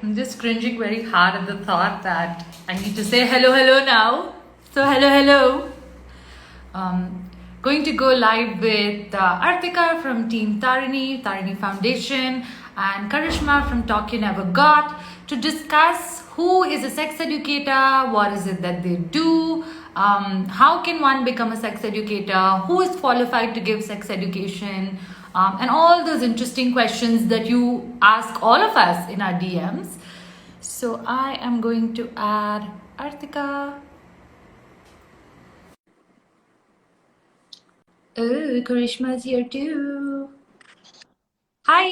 I'm just cringing very hard at the thought that I need to say hello now. So hello. Going to go live with Artika from Team Tarini Foundation, and Karishma from Talk You Never Got to discuss who is a sex educator, what is it that they do, how can one become a sex educator, who is qualified to give sex education, and all those interesting questions that you ask all of us in our DMs. So I am going to add Artika. Oh, Karishma's here too. Hi,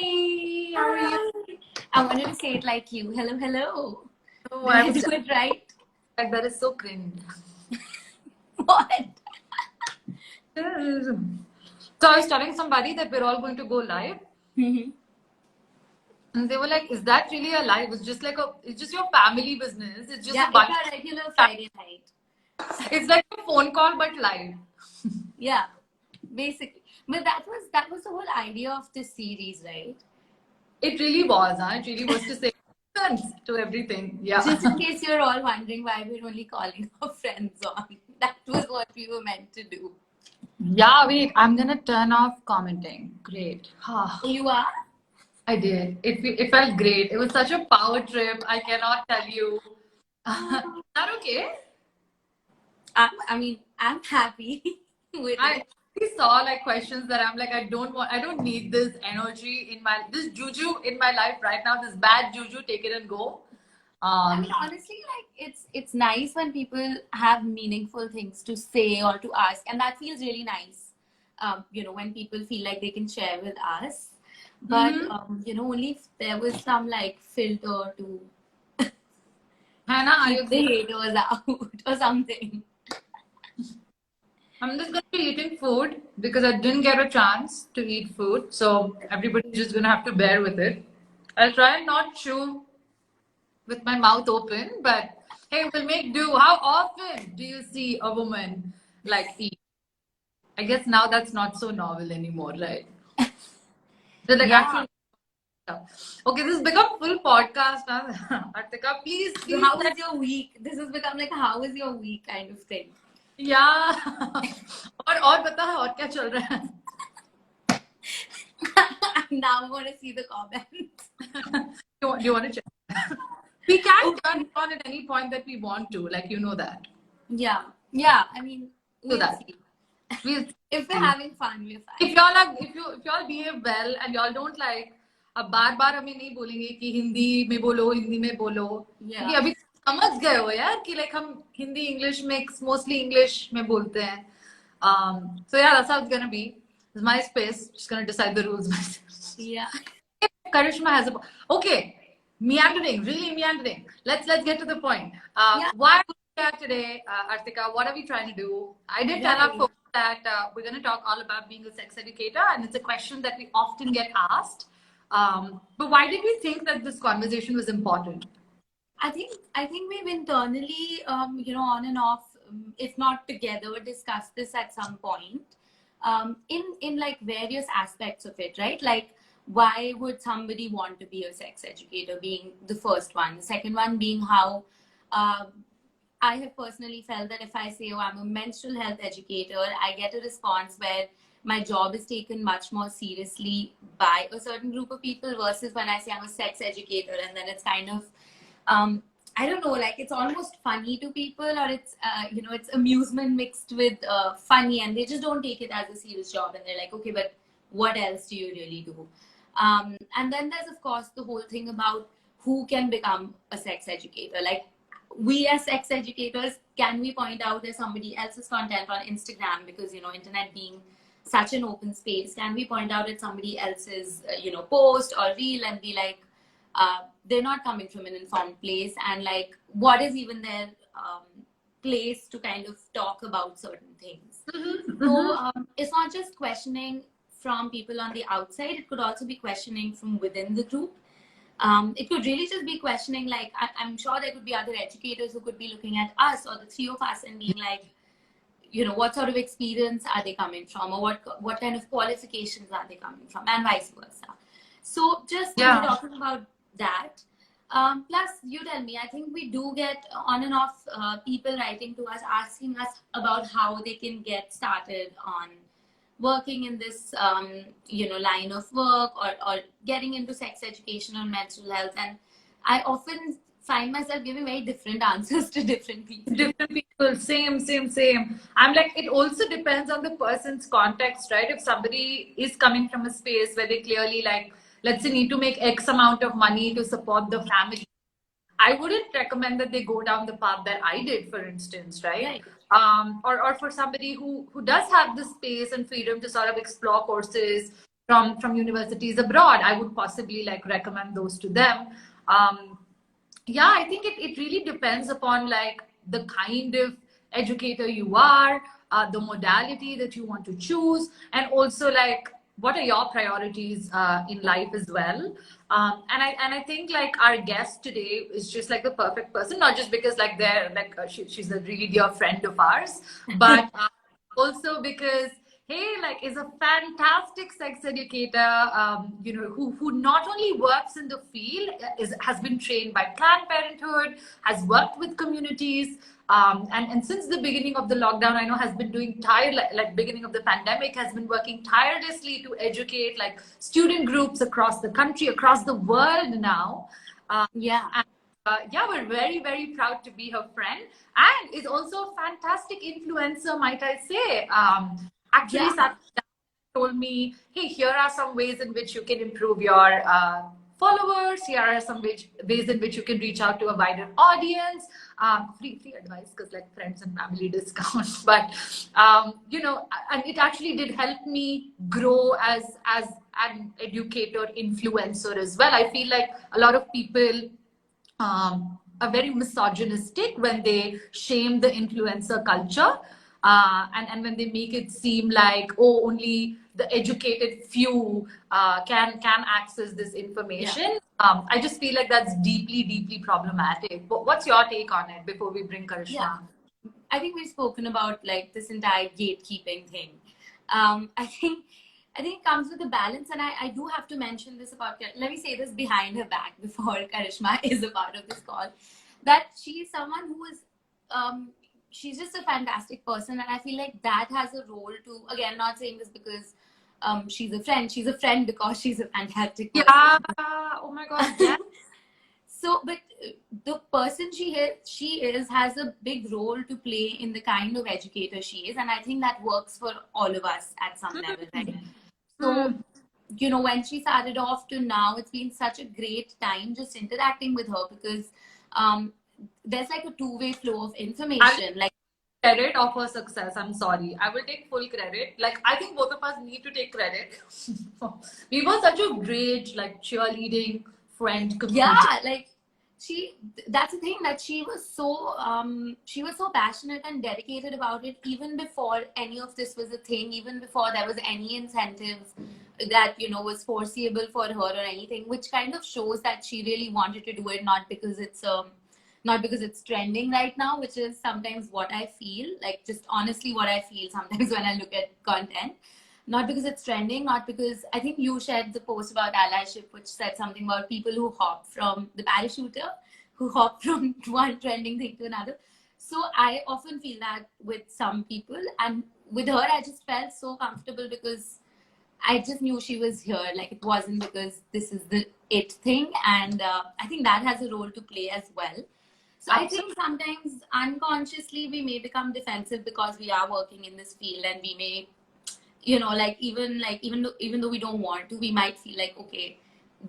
how are you? I wanted to say it like you. Hello. Oh, Did I do it right? Like that is so cringe. What? So I was telling somebody that we're all going to go live, and they were like, "Is that really a live? It's just your family business. It's just a bunch. It's a regular Friday night. It's like a phone call but live." Yeah, basically. But that was the whole idea of this series, right? It really was, huh? It really was to say to everything. Yeah. Just in case you're all wondering why we're only calling our friends on. That was what we were meant to do. Yeah, wait, I'm gonna turn off commenting. Great. You are? I did. It felt great. It was such a power trip. I cannot tell you. Is that okay? I'm happy with it. I saw like questions that I'm like, I don't need this energy this juju in my life right now. This bad juju, take it and go. Honestly, like it's nice when people have meaningful things to say or to ask, and that feels really nice. When people feel like they can share with us. But only if there was some like filter to Hannah, keep the haters out or something. I'm just gonna be eating food because I didn't get a chance to eat food, so everybody's just gonna have to bear with it. I'll try and not chew with my mouth open, but hey, we'll make do. How often do you see a woman like eat? I guess now that's not so novel anymore, right? So like actual. Okay, this has become full podcast. Artika, please. How was your week? This has become like how was your week kind of thing. Yeah. और बता और क्या चल रहा है? Now I want to see the comments. Do you want to check? We can turn it on at any point that we want to, like you know that. Yeah. I mean, we'll see. If we're having fun, we're fine. If y'all behave well and y'all don't like अब बार हमें नहीं बोलेंगे कि हिंदी में बोलो क्योंकि अभी समझ गए हो यार कि like हम Hindi English mix mostly English में बोलते हैं. So yeah, that's how it's gonna be. It's my space. Just gonna decide the rules myself. Yeah. Karishma has okay. Meandering. Let's get to the point. Why are we here today, Artika? What are we trying to do? I did tell our folks that we're going to talk all about being a sex educator, and it's a question that we often get asked. But why did we think that this conversation was important? I think we've internally, on and off, if not together, discussed this at some point. In like various aspects of it, right? Like, why would somebody want to be a sex educator being the first one? The second one being how I have personally felt that if I say, oh, I'm a menstrual health educator, I get a response where my job is taken much more seriously by a certain group of people versus when I say I'm a sex educator, and then it's kind of, I don't know, like it's almost funny to people, or it's, it's amusement mixed with funny, and they just don't take it as a serious job. And they're like, okay, but what else do you really do? And then there's, of course, the whole thing about who can become a sex educator. Like, we as sex educators, can we point out there's somebody else's content on Instagram because, internet being such an open space, can we point out at somebody else's, post or reel and be like, they're not coming from an informed place, and like, what is even their place to kind of talk about certain things? So it's not just questioning from people on the outside, it could also be questioning from within the group. It could really just be questioning, like, I'm sure there could be other educators who could be looking at us or the three of us and being like, what sort of experience are they coming from, or what kind of qualifications are they coming from, and vice versa. So just talking about that. Plus, you tell me, I think we do get on and off people writing to us, asking us about how they can get started on working in this, line of work, or getting into sex education or mental health. And I often find myself giving very different answers to different people. Different people, same. I'm like, it also depends on the person's context, right? If somebody is coming from a space where they clearly, like, let's say, need to make X amount of money to support the family, I wouldn't recommend that they go down the path that I did, for instance, right? Or for somebody who does have the space and freedom to sort of explore courses from universities abroad, I would possibly like recommend those to them. Yeah, I think it really depends upon like the kind of educator you are, the modality that you want to choose, and also like what are your priorities in life as well. And I think like our guest today is just like the perfect person, not just because like they're like she's a really dear friend of ours, but also because hey, like is a fantastic sex educator, who not only works in the field, has been trained by Planned Parenthood, has worked with communities, and since the beginning of the lockdown, I know has been doing like beginning of the pandemic, has been working tirelessly to educate like student groups across the country, across the world now. Yeah, we're very proud to be her friend, and is also a fantastic influencer, might I say. Actually, told me, hey, here are some ways in which you can improve your followers. Here are some ways in which you can reach out to a wider audience. Free advice, because like friends and family discount. But and it actually did help me grow as an educator, influencer as well. I feel like a lot of people are very misogynistic when they shame the influencer culture, and when they make it seem like, oh, only the educated few can access this information. I just feel like that's deeply problematic. What's your take on it before we bring Karishma? I think we've spoken about like this entire gatekeeping thing. I think it comes with a balance, and I do have to mention this about, let me say this behind her back before Karishma is a part of this call, that she's someone who is, she's just a fantastic person, and I feel like that has a role to, again, not saying this because she's a friend because she's a fantastic person. Yeah, oh my God, yeah. So, but the person she is has a big role to play in the kind of educator she is, and I think that works for all of us at some level, right? So, when she started off to now, it's been such a great time just interacting with her, because there's like a two-way flow of information. Like, credit of her success. I'm sorry. I will take full credit. Like, I think both of us need to take credit. We were such a great, like, cheerleading friend community. Yeah, like, that's the thing, that she was so passionate and dedicated about it, even before any of this was a thing, even before there was any incentives that was foreseeable for her or anything, which kind of shows that she really wanted to do it, not because it's trending right now, which is sometimes what I feel, like, just honestly what I feel sometimes when I look at content. Not because it's trending, not because, I think you shared the post about allyship, which said something about people who hop from the parachuter, who hop from one trending thing to another. So I often feel that with some people, and with her, I just felt so comfortable because I just knew she was here. Like, it wasn't because this is the it thing. And I think that has a role to play as well. So I think sometimes unconsciously we may become defensive because we are working in this field, and we may, even though we don't want to, we might feel like, okay,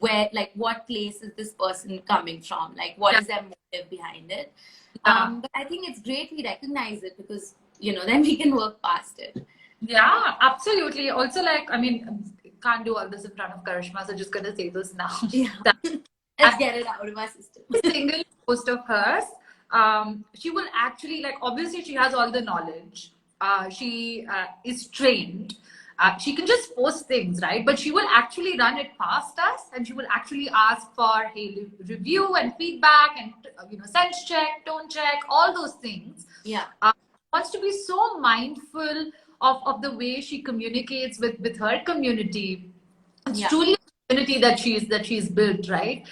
where, like, what place is this person coming from? Like, what is their motive behind it? But I think it's great we recognize it, because, then we can work past it. Yeah, absolutely. Also, like, I mean, can't do all this in front of Karishma, so just gonna say this now. Yeah. Let's get it out of our system. Single post of hers, she will actually, like, obviously she has all the knowledge. She is trained. She can just post things, right? But she will actually run it past us, and she will actually ask for, hey, review and feedback, and sense check, tone check, all those things. Yeah. Wants to be so mindful of the way she communicates with her community. It's truly community that she's built, right?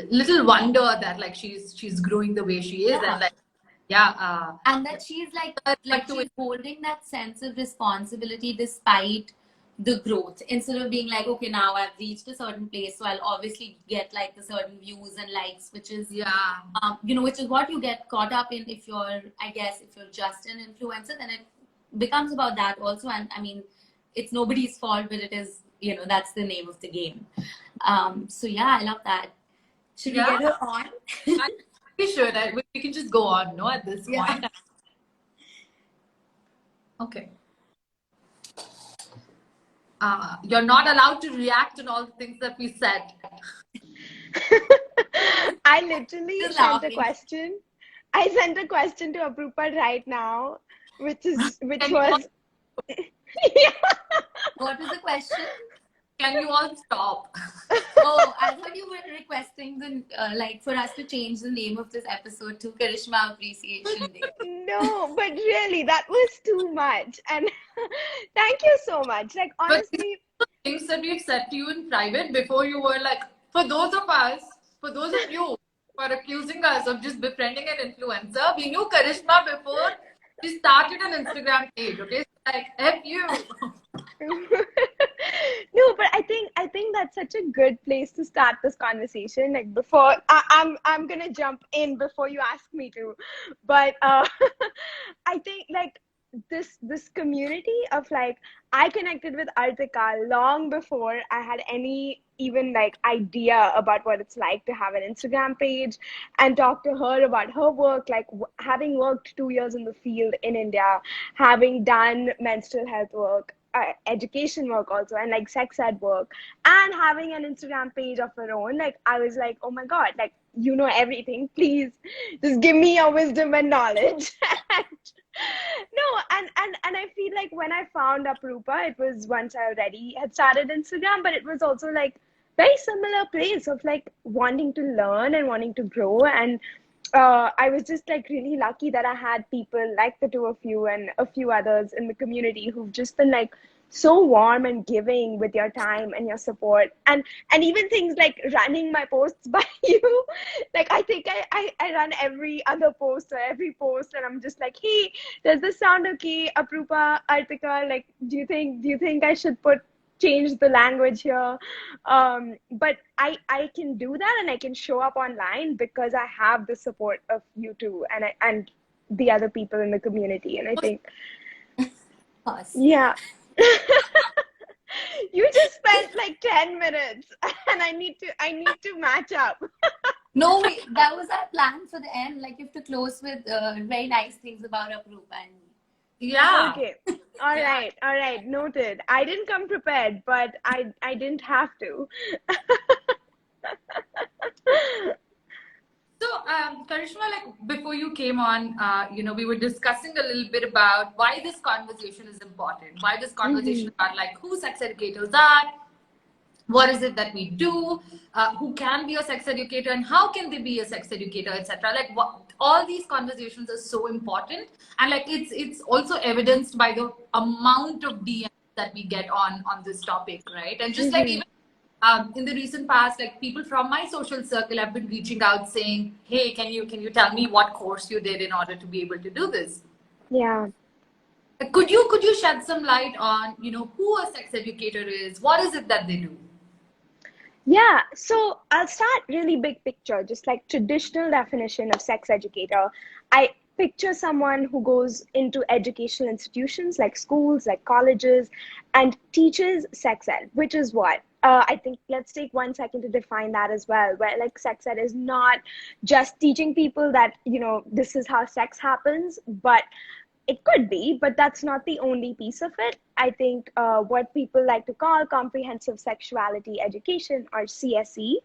Little wonder that like she's growing the way she is, Yeah. and like yeah, and that she's like she's holding that sense of responsibility despite the growth, instead of being like, okay, now I've reached a certain place, so I'll obviously get like the certain views and likes, which is you know, which is what you get caught up in if you're, I guess, if you're just an influencer, then it becomes about that also. And I mean, it's nobody's fault, but it is, you know, that's the name of the game. So yeah, I love that. Should we get her on? We should. We can just go on, no, at this point. Okay. You're not allowed to react on all the things that we said. I literally sent a question. I sent a question to Aprupa right now, which was yeah. What was the question? Can you all stop? Oh, I thought you were requesting the like for us to change the name of this episode to Karishma Appreciation Day. No, but really, that was too much. And thank you so much. Like, honestly, but things that we've said to you in private before, you were like, for those of you who are accusing us of just befriending an influencer, we knew Karishma before she started an Instagram page. Okay, so like, F you. No, but I think that's such a good place to start this conversation. Like, before I'm gonna jump in before you ask me to, but I think like this community of like, I connected with Artika long before I had any even like idea about what it's like to have an Instagram page, and talk to her about her work, like having worked 2 years in the field in India, having done menstrual health work, education work also, and like sex ed work, and having an Instagram page of her own. Like, I was like, oh my god, like, you know everything, please just give me your wisdom and knowledge. No, and I feel like when I found Aprupa, it was once I already had started Instagram, but it was also like very similar place of like wanting to learn and wanting to grow. And I was just like really lucky that I had people like the two of you and a few others in the community who've just been like so warm and giving with your time and your support, and even things like running my posts by you. Like, I think I run every other post or every post, and I'm just like, hey, does this sound okay, Aprupa, Artika? Like, do you think I should change the language here? But I can do that, and I can show up online because I have the support of you two and the other people in the community. And I think yeah. You just spent like 10 minutes and I need to match up. No, that was our plan for the end. Like, you have to close with very nice things about Aprupa and me. Yeah. Okay. All right. Noted. I didn't come prepared, but I didn't have to. So, Karishma, like before you came on, you know, we were discussing a little bit about why this conversation is important. Why this conversation about like who sex educators are, what is it that we do, who can be a sex educator, and how can they be a sex educator, etc. Like, all these conversations are so important, and like it's also evidenced by the amount of DMs that we get on this topic, right? And just like even in the recent past, like people from my social circle have been reaching out saying, hey, can you tell me what course you did in order to be able to do this? Yeah. Could you shed some light on, you know, who a sex educator is? What is it that they do? Yeah, so I'll start really big picture, just like traditional definition of sex educator. I picture someone who goes into educational institutions like schools, like colleges, and teaches sex ed, which is what? I think let's take 1 second to define that as well, where like sex ed is not just teaching people that, you know, this is how sex happens, but it could be, but that's not the only piece of it. I think what people like to call comprehensive sexuality education, or CSE,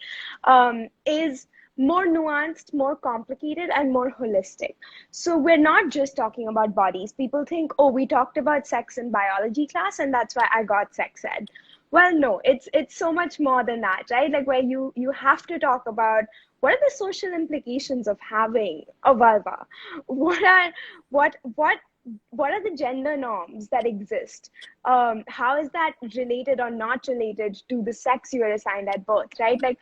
is more nuanced, more complicated, and more holistic. So we're not just talking about bodies. People think, oh, we talked about sex in biology class and that's why I got sex ed. Well, no, it's so much more than that, right? Like, where you have to talk about what are the social implications of having a vulva? What what are the gender norms that exist? How is that related or not related to the sex you are assigned at birth, right? Like,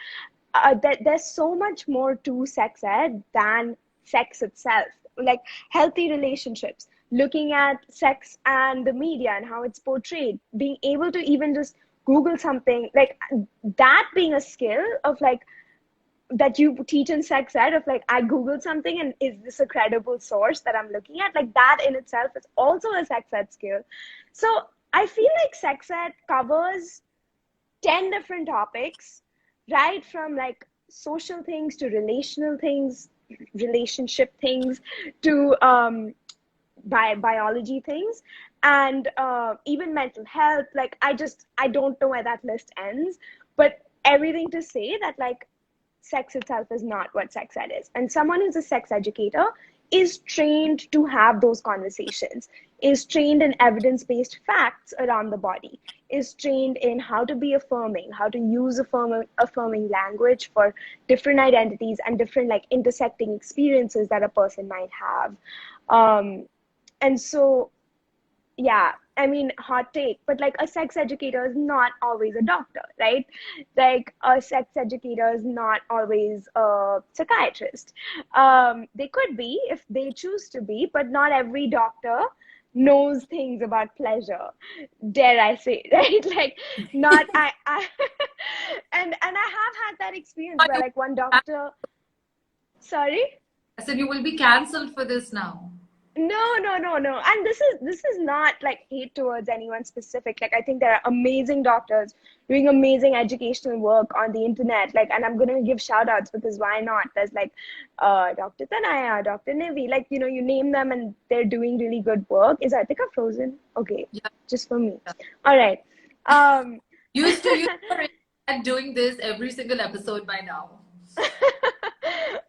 there's so much more to sex ed than sex itself. Like healthy relationships, looking at sex and the media and how it's portrayed, being able to even just Google something, like that being a skill of like that you teach in sex ed, of like I Googled something and is this a credible source that I'm looking at? Like that in itself is also a sex ed skill. So I feel like sex ed covers 10 different topics, right from like social things to relational things, relationship things, to biology things, and even mental health. Like I don't know where that list ends, but everything to say that like sex itself is not what sex ed is. And someone who's a sex educator is trained to have those conversations, is trained in evidence-based facts around the body, is trained in how to be affirming, how to use affirming language for different identities and different like intersecting experiences that a person might have. And so, yeah, I mean, hot take, but like a sex educator is not always a doctor, right? Like a sex educator is not always a psychiatrist. They could be if they choose to be, but not every doctor knows things about pleasure, dare I say, right? Like not I and I have had that experience where like one doctor, sorry? I said you will be cancelled for this now. No. And this is not like hate towards anyone specific. Like I think there are amazing doctors doing amazing educational work on the internet. Like, and I'm gonna give shout outs because why not? There's like Dr. Tanaya, Dr. Nivi, like you know, you name them and they're doing really good work. Is Artika frozen? Okay. Yeah. Just for me. All right. Used to doing this every single episode by now.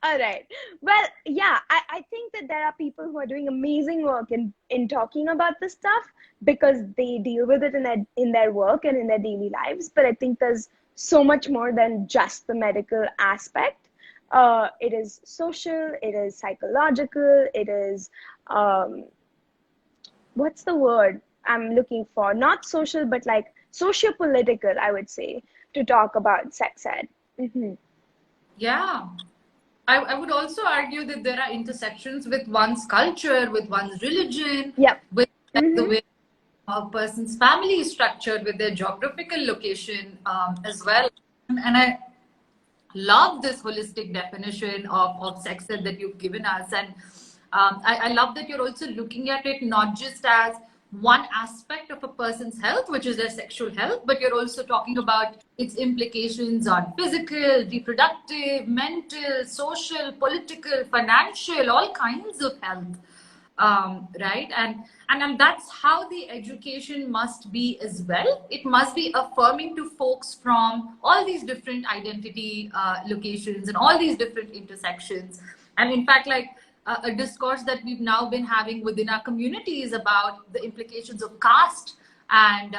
All right. Well, yeah, I think that there are people who are doing amazing work in talking about this stuff because they deal with it in their work and in their daily lives. But I think there's so much more than just the medical aspect. It is social, it is psychological, it is, what's the word I'm looking for? Not social, but like socio-political, I would say, to talk about sex ed. Mm-hmm. Yeah. I would also argue that there are intersections with one's culture, with one's religion, Yep. with like, the way a person's family is structured, with their geographical location as well. And I love this holistic definition of sex ed that you've given us. And I love that you're also looking at it not just as one aspect of a person's health, which is their sexual health, but you're also talking about its implications on physical, reproductive, mental, social, political, financial, all kinds of health. Right? And that's how the education must be as well. It must be affirming to folks from all these different identity locations and all these different intersections. And in fact, like a discourse that we've now been having within our communities about the implications of caste and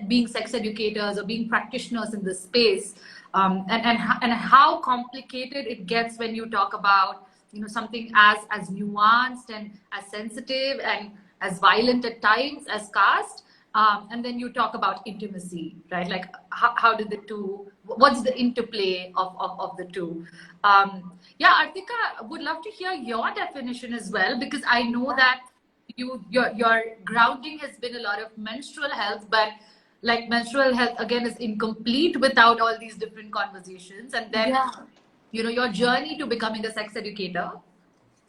being sex educators or being practitioners in this space, and how complicated it gets when you talk about something as nuanced and as sensitive and as violent at times as caste, and then you talk about intimacy, right? Like how did the two, what's the interplay of the two? Yeah, Artika, would love to hear your definition as well, because I know that your grounding has been a lot of menstrual health, but like menstrual health again is incomplete without all these different conversations. And then your journey to becoming a sex educator.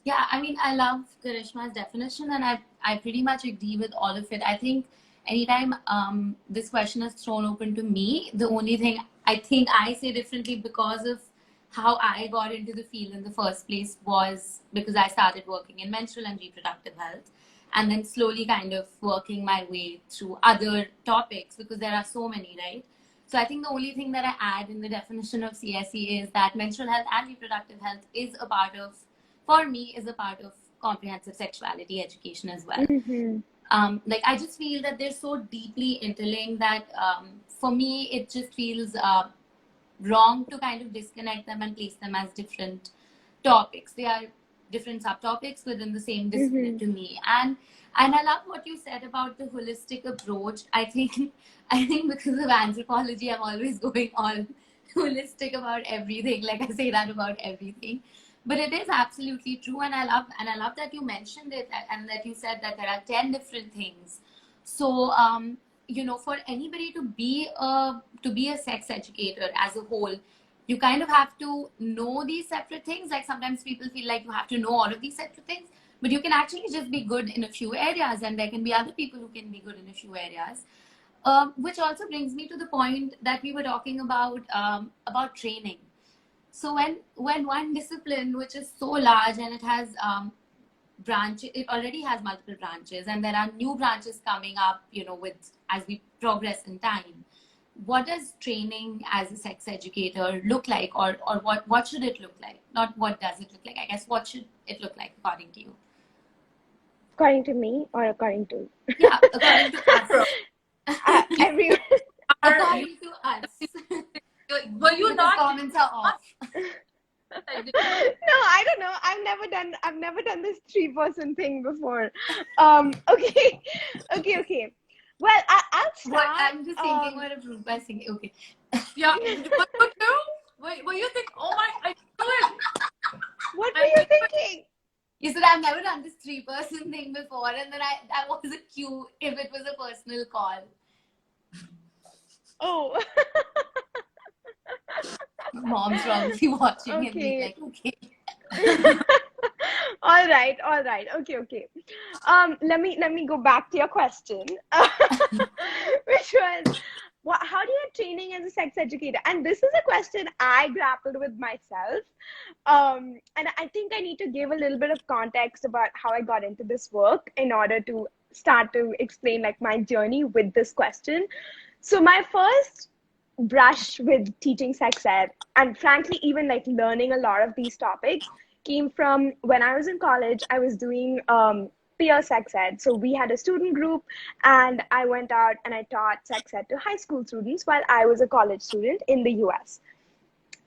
Yeah, I mean, I love Karishma's definition, and I pretty much agree with all of it. I think anytime this question is thrown open to me, the only thing I think I say differently because of how I got into the field in the first place was because I started working in menstrual and reproductive health, and then slowly kind of working my way through other topics because there are so many, right? So I think the only thing that I add in the definition of CSE is that menstrual health and reproductive health is a part of, for me, is a part of comprehensive sexuality education as well. Like I just feel that they're so deeply interlinked that for me, it just feels wrong to kind of disconnect them and place them as different topics. They are different subtopics within the same discipline to me. And I love what you said about the holistic approach. I think because of anthropology, I'm always going all holistic about everything. Like I say that about everything. But it is absolutely true, and I love that you mentioned it, and that you said that there are 10 different things. So for anybody to be a sex educator as a whole, you kind of have to know these separate things. Like sometimes people feel like you have to know all of these separate things, but you can actually just be good in a few areas, and there can be other people who can be good in a few areas. Which also brings me to the point that we were talking about training. So when one discipline, which is so large and it has branches, it already has multiple branches, and there are new branches coming up, with as we progress in time. What does training as a sex educator look like, or what should it look like? Not what does it look like, I guess. What should it look like according to you? According to me, or according to? Yeah, according to us. Everyone. According to us. Were you Because not? comments are off. No, I don't know. I've never done this 3-person thing before. Okay. Well, I'll start. I'm just thinking what a group by singing. Okay. Yeah. Were you think? Oh my! I knew it. What were you thinking? You said I've never done this 3-person thing before, and then that was a cue if it was a personal call. Oh. Mom's probably watching and being like, okay. All right. Okay. Let me go back to your question, which was, how do you get training as a sex educator? And this is a question I grappled with myself. And I think I need to give a little bit of context about how I got into this work in order to start to explain like my journey with this question. So my first brush with teaching sex ed, and frankly even like learning a lot of these topics, came from when I was in college. I was doing peer sex ed. So we had a student group, and I went out and I taught sex ed to high school students while I was a college student in the US.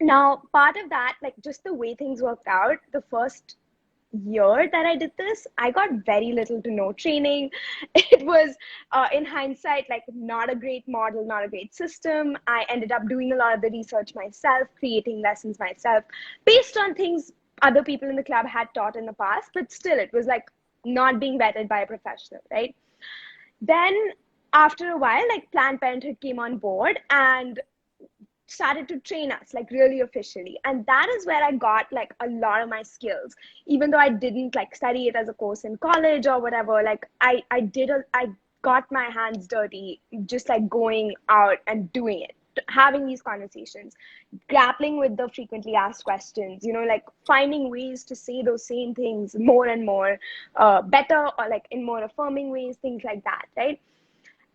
Now, part of that, like just the way things worked out, the first year that I did this, I got very little to no training. It was, in hindsight, like not a great model, not a great system. I ended up doing a lot of the research myself, creating lessons myself based on things other people in the club had taught in the past, but still it was like not being vetted by a professional, right? Then after a while, like Planned Parenthood came on board and started to train us like really officially, and that is where I got like a lot of my skills. Even though I didn't like study it as a course in college or whatever, like I got my hands dirty just like going out and doing it, having these conversations, grappling with the frequently asked questions, like finding ways to say those same things more and more better, or like in more affirming ways, things like that, right?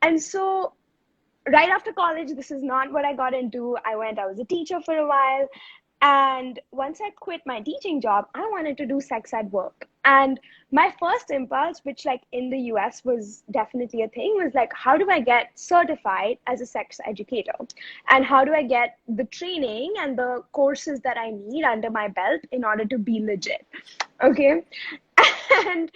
And so right after college, this is not what I got into. I was a teacher for a while. And once I quit my teaching job, I wanted to do sex ed work. And my first impulse, which like in the US was definitely a thing, was like, how do I get certified as a sex educator? And how do I get the training and the courses that I need under my belt in order to be legit? Okay. And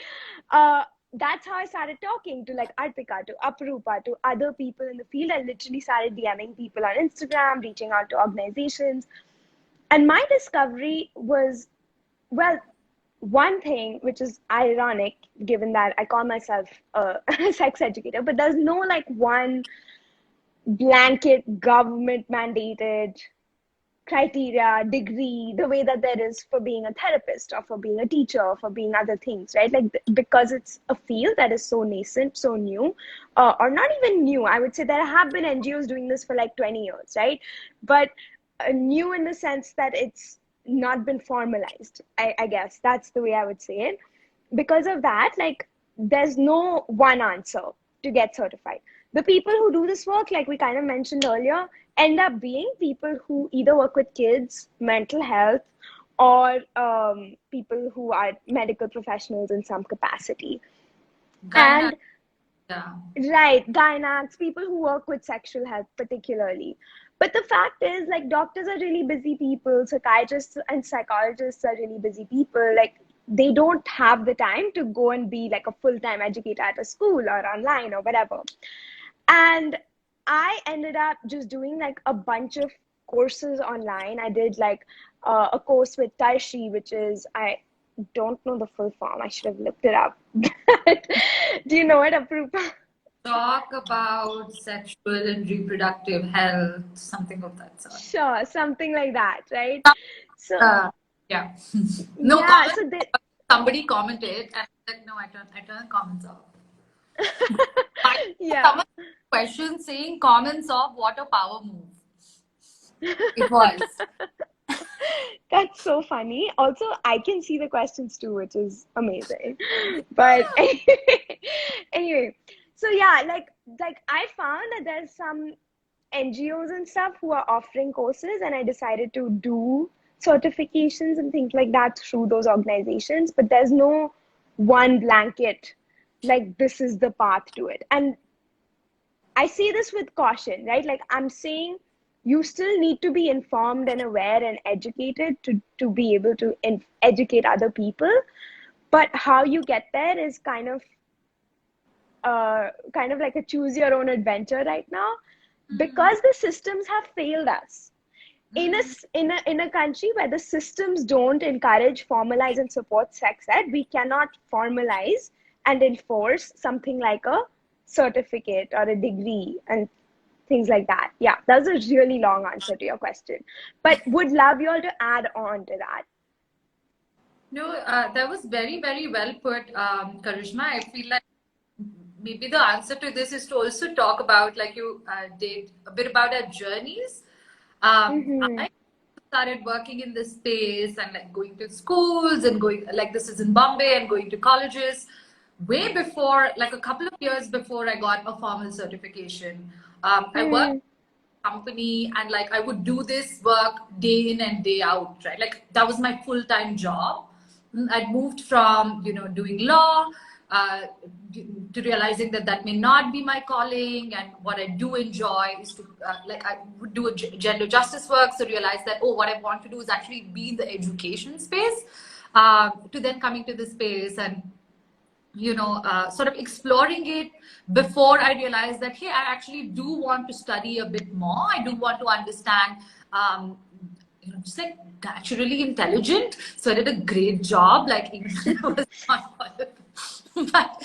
that's how I started talking to like Arpika, to Aparupa, to other people in the field. I literally started DMing people on Instagram, reaching out to organizations. And my discovery was, well, one thing, which is ironic, given that I call myself a sex educator, but there's no like one blanket government mandated criteria, degree, the way that there is for being a therapist or for being a teacher or for being other things, right? Like because it's a field that is so nascent, so new, or not even new. I would say there have been NGOs doing this for like 20 years, right? But new in the sense that it's not been formalized. I guess that's the way I would say it. Because of that, like there's no one answer to get certified. The people who do this work, like we kind of mentioned earlier, end up being people who either work with kids, mental health, or people who are medical professionals in some capacity. Gynac, Right, gynacs, people who work with sexual health particularly. But the fact is, like, doctors are really busy people, psychiatrists and psychologists are really busy people. Like, they don't have the time to go and be like a full-time educator at a school or online or whatever. And I ended up just doing like a bunch of courses online. I did like a course with Tarshi, which is, I don't know the full form. I should have looked it up. Do you know it, Aprupa? Talk about sexual and reproductive health, something of that sort. Sure, something like that, right? So yeah. No yeah, comment. so they, Somebody commented, and I said, no, I turned comments off. yeah. Someone question saying comments off, what a power move. It was. That's so funny. Also, I can see the questions too, which is amazing. But anyway, so yeah, like I found that there's some NGOs and stuff who are offering courses, and I decided to do certifications and things like that through those organizations. But there's no one blanket, like this is the path to it. And I say this with caution, right? Like I'm saying, you still need to be informed and aware and educated to be able to educate other people. But how you get there is kind of like a choose your own adventure right now, because the systems have failed us. In a country where the systems don't encourage, formalize, and support sex ed, we cannot formalize and enforce something like a certificate or a degree and things like that. Yeah, that's a really long answer to your question, but would love you all to add on to that. No, that was very, very well put, Karishma. I feel like maybe the answer to this is to also talk about, like you did, a bit about our journeys. I started working in this space and like going to schools and going, like this is in Bombay, and going to colleges way before, like a couple of years before I got a formal certification. I worked in a company, and like I would do this work day in and day out, right? Like that was my full-time job. I'd moved from, doing law to realizing that may not be my calling, and what I do enjoy is to like I would do gender justice work, so realize that, oh, what I want to do is actually be in the education space, to then coming to this space and sort of exploring it before I realized that, hey, I actually do want to study a bit more. I do want to understand, just like naturally intelligent. So I did a great job, like even though I was not qualified. But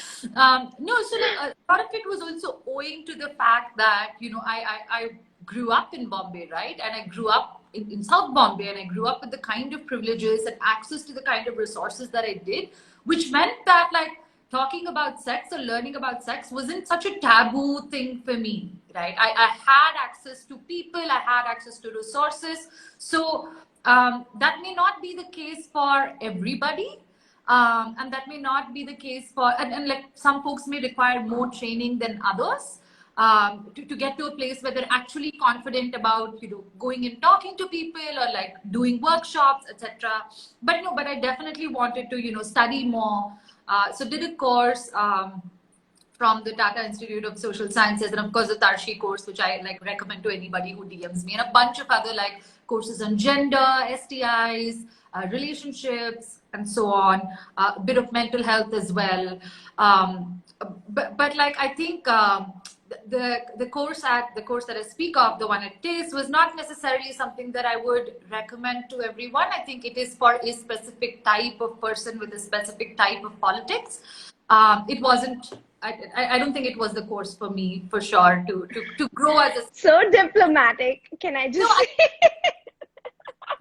no, so like, a lot of it was also owing to the fact that, I grew up in Bombay, right? And I grew up in South Bombay, and I grew up with the kind of privileges and access to the kind of resources that I did, which meant that like talking about sex or learning about sex wasn't such a taboo thing for me, right? I had access to people, I had access to resources. So that may not be the case for everybody. And that may not be the case for, and like some folks may require more training than others. To get to a place where they're actually confident about going and talking to people or like doing workshops, etc. But no, but I definitely wanted to study more. So did a course from the Tata Institute of Social Sciences, and of course the Tarshi course, which I like recommend to anybody who DMs me, and a bunch of other like courses on gender, STIs, relationships, and so on. A bit of mental health as well. But like I think the course that I speak of, the one at TASE, was not necessarily something that I would recommend to everyone. I think it is for a specific type of person with a specific type of politics. It wasn't. I don't think it was the course for me, for sure, to grow as a. So diplomatic. Can I just say?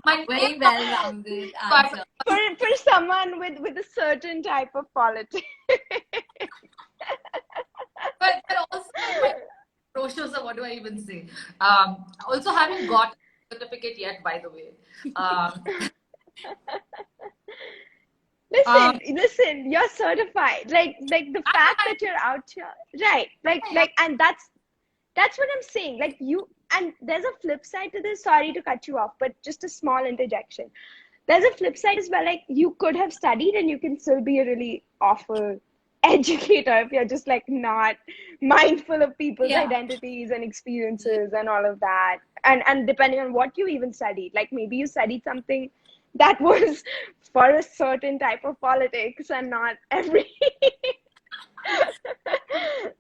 My very well-rounded answer. For someone with a certain type of politics. But also, brochures, or what do I even say? Also, haven't got a certificate yet, by the way. Listen, you're certified. Like the fact that you're out here, right? Like, and that's what I'm saying. Like you, and there's a flip side to this. Sorry to cut you off, but just a small interjection. There's a flip side as well. Like you could have studied and you can still be a really awful educator if you're just like not mindful of people's identities and experiences and all of that. And depending on what you even studied, like maybe you studied something that was for a certain type of politics and not every.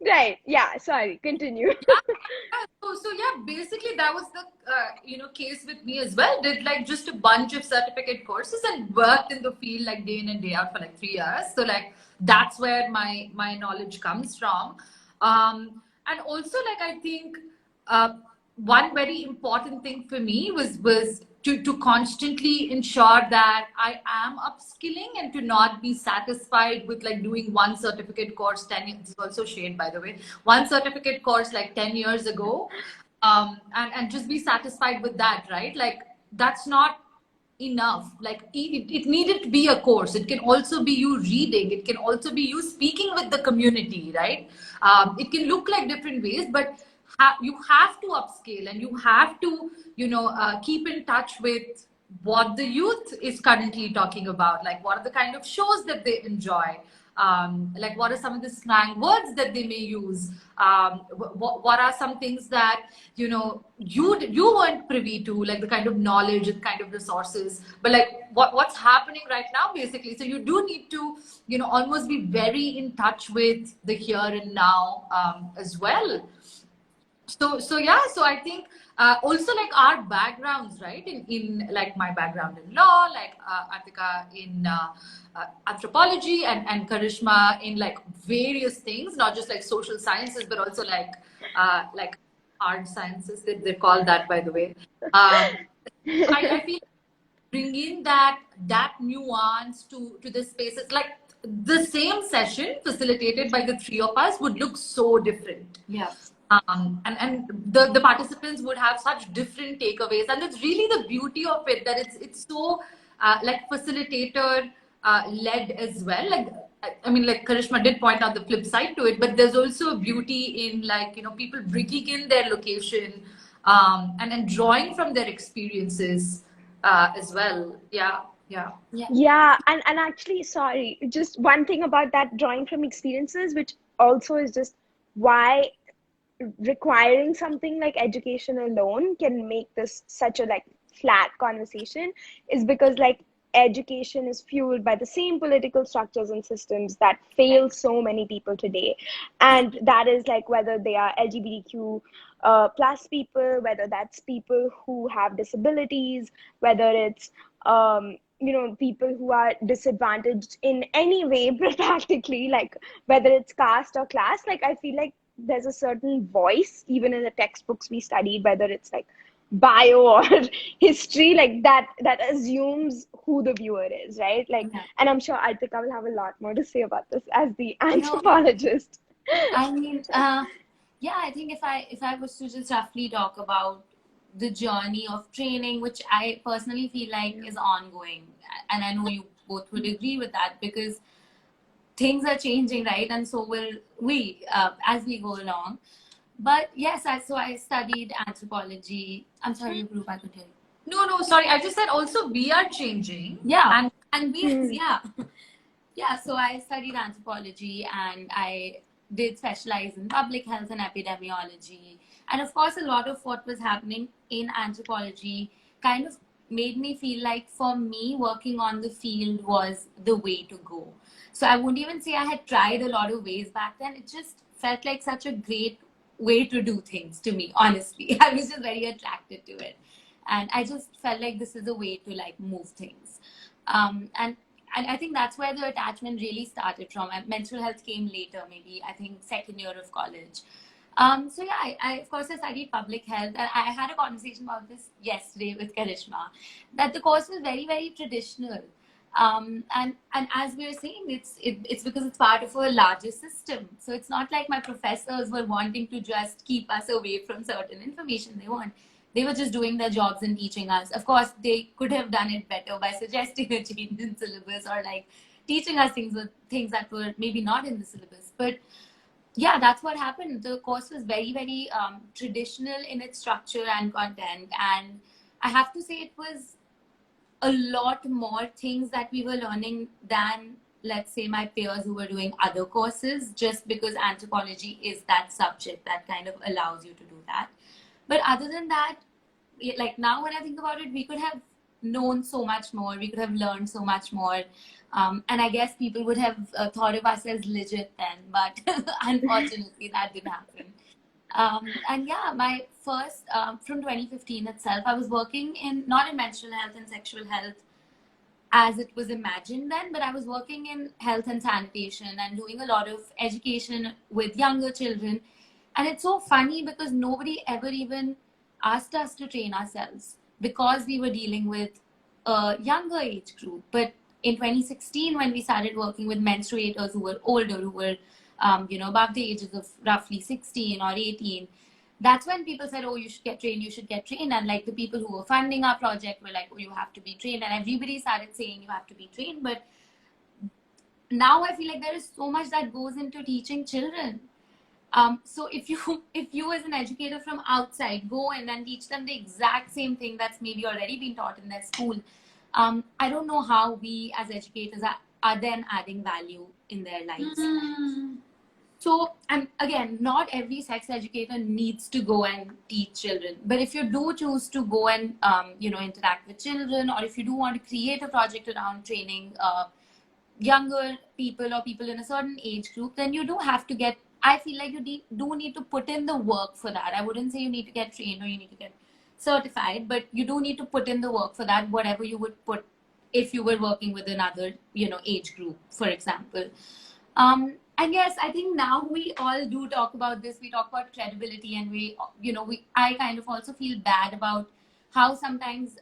Right. Yeah. Sorry. Continue. So yeah, basically that was the case with me as well. Did like just a bunch of certificate courses and worked in the field like day in and day out for like 3 years. So like that's where my knowledge comes from. And also like I think one very important thing for me was to constantly ensure that I am upskilling and to not be satisfied with like doing one certificate course 10 years. This is also shared by the way, one certificate course like 10 years ago, and just be satisfied with that, right? Like that's not enough. Like it needed to be a course. It can also be you reading, it can also be you speaking with the community, right? It can look like different ways, but you have to upscale and you have to keep in touch with what the youth is currently talking about, like what are the kind of shows that they enjoy, like what are some of the slang words that they may use, what are some things that you weren't privy to, like the kind of knowledge and kind of resources, but like what's happening right now basically. So you do need to almost be very in touch with the here and now as well. So yeah, so I think also like our backgrounds, right? In like my background in law, like Atika in anthropology, and Karishma in like various things, not just like social sciences, but also like art sciences. They call that, by the way. So I feel bring in that nuance to the spaces. Like the same session facilitated by the three of us would look so different. Yeah. And the participants would have such different takeaways, and it's really the beauty of it that it's so like facilitator led as well. Like I mean, like Karishma did point out the flip side to it, but there's also a beauty in like people bringing in their location and drawing from their experiences as well. Yeah, and actually, sorry, just one thing about that drawing from experiences, which also is just why requiring something like education alone can make this such a like flat conversation, is because like education is fueled by the same political structures and systems that fail so many people today. And that is like whether they are LGBTQ plus people, whether that's people who have disabilities, whether it's people who are disadvantaged in any way practically, like whether it's caste or class. Like I feel like there's a certain voice even in the textbooks we studied, whether it's like bio or history, like that assumes who the viewer is, right? Like, and I'm sure Artika will have a lot more to say about this as the anthropologist. I mean, yeah, I think if I was to just roughly talk about the journey of training, which I personally feel like is ongoing, and I know you both would agree with that, because things are changing, right? And so will we as we go along. But yes, so I studied anthropology. I'm sorry, group, I could hear you. No, sorry. I just said also we are changing. Yeah, and we, yeah. So I studied anthropology and I did specialize in public health and epidemiology. And of course, a lot of what was happening in anthropology kind of made me feel like for me, working on the field was the way to go. So I wouldn't even say I had tried a lot of ways back then. It just felt like such a great way to do things to me, honestly. I was just very attracted to it. And I just felt like this is a way to like move things. And I think that's where the attachment really started from. Mental health came later, maybe I think second year of college. So yeah, I of course I studied public health, and I had a conversation about this yesterday with Karishma, that the course was very, very traditional. And as we were saying, it's because it's part of a larger system. So it's not like my professors were wanting to just keep us away from certain information. They were just doing their jobs and teaching us. Of course, they could have done it better by suggesting a change in syllabus or like teaching us things that were maybe not in the syllabus. But yeah, that's what happened. The course was very, very traditional in its structure and content. And I have to say it was a lot more things that we were learning than, let's say, my peers who were doing other courses, just because anthropology is that subject that kind of allows you to do that. But other than that, like now when I think about it, we could have known so much more. We could have learned so much more. And I guess people would have thought of us as legit then, but unfortunately that didn't happen. And yeah, my first, from 2015 itself, I was working not in menstrual health and sexual health as it was imagined then, but I was working in health and sanitation and doing a lot of education with younger children. And it's so funny because nobody ever even asked us to train ourselves because we were dealing with a younger age group. But in 2016, when we started working with menstruators who were older, who were above the ages of roughly 16 or 18, that's when people said, oh, you should get trained, you should get trained. And like the people who were funding our project were like, oh, you have to be trained. And everybody started saying you have to be trained. But now I feel like there is so much that goes into teaching children. So if you as an educator from outside go in and teach them the exact same thing that's maybe already been taught in their school, I don't know how we as educators are then adding value in their lives. So, and again, not every sex educator needs to go and teach children. But if you do choose to go and, interact with children, or if you do want to create a project around training younger people or people in a certain age group, then you do have to I feel like you do need to put in the work for that. I wouldn't say you need to get trained or you need to get certified, but you do need to put in the work for that, whatever you would put if you were working with another, age group, for example. And yes, I think now we all do talk about this. We talk about credibility, and I kind of also feel bad about how sometimes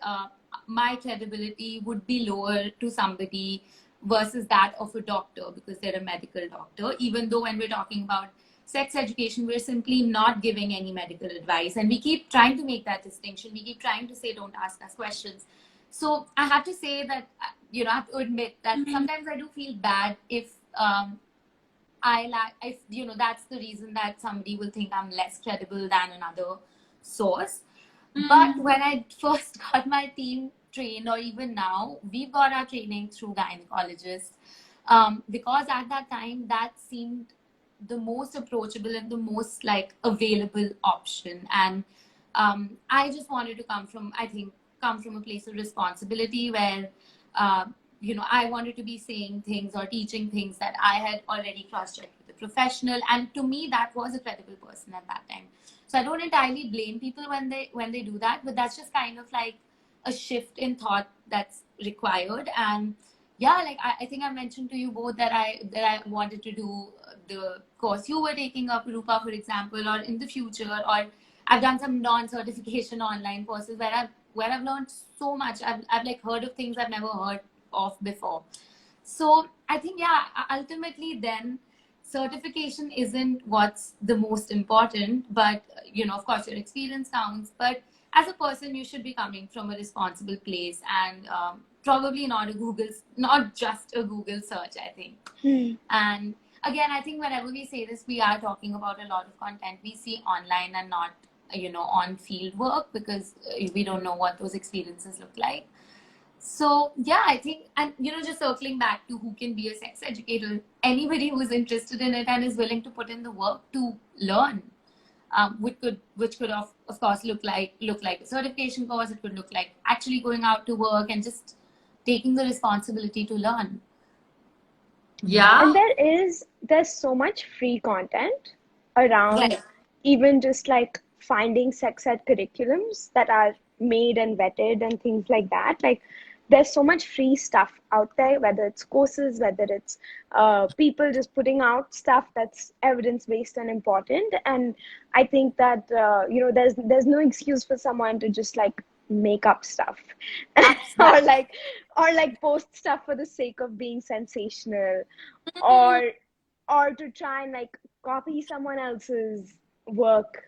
my credibility would be lower to somebody versus that of a doctor because they're a medical doctor. Even though when we're talking about sex education, we're simply not giving any medical advice. And we keep trying to make that distinction. We keep trying to say, don't ask us questions. So I have to say that, I have to admit that sometimes I do feel bad if that's the reason that somebody will think I'm less credible than another source. But when I first got my team trained, or even now, we've got our training through gynecologists because at that time that seemed the most approachable and the most available option. And I just wanted to come from a place of responsibility where I wanted to be saying things or teaching things that I had already cross-checked with a professional. And to me, that was a credible person at that time. So I don't entirely blame people when they do that, but that's just kind of like a shift in thought that's required. And yeah, I think I mentioned to you both that I wanted to do the course you were taking up, Rupa, for example, or in the future, or I've done some non-certification online courses where I've learned so much. I've heard of things I've never heard of before. So I think, yeah, ultimately then certification isn't what's the most important, but of course your experience counts. But as a person, you should be coming from a responsible place and probably not just a Google search, I think. And again, I think whenever we say this, we are talking about a lot of content we see online and not on field work, because we don't know what those experiences look like. So yeah, I think, and just circling back to who can be a sex educator, anybody who's interested in it and is willing to put in the work to learn, which could of course look like a certification course. It could look like actually going out to work and just taking the responsibility to learn. Yeah. And there's so much free content around, even just finding sex ed curriculums that are made and vetted and things like that. There's so much free stuff out there, whether it's courses, whether it's people just putting out stuff that's evidence-based and important. And I think that, there's no excuse for someone to just make up stuff or post stuff for the sake of being sensational, or to try and copy someone else's work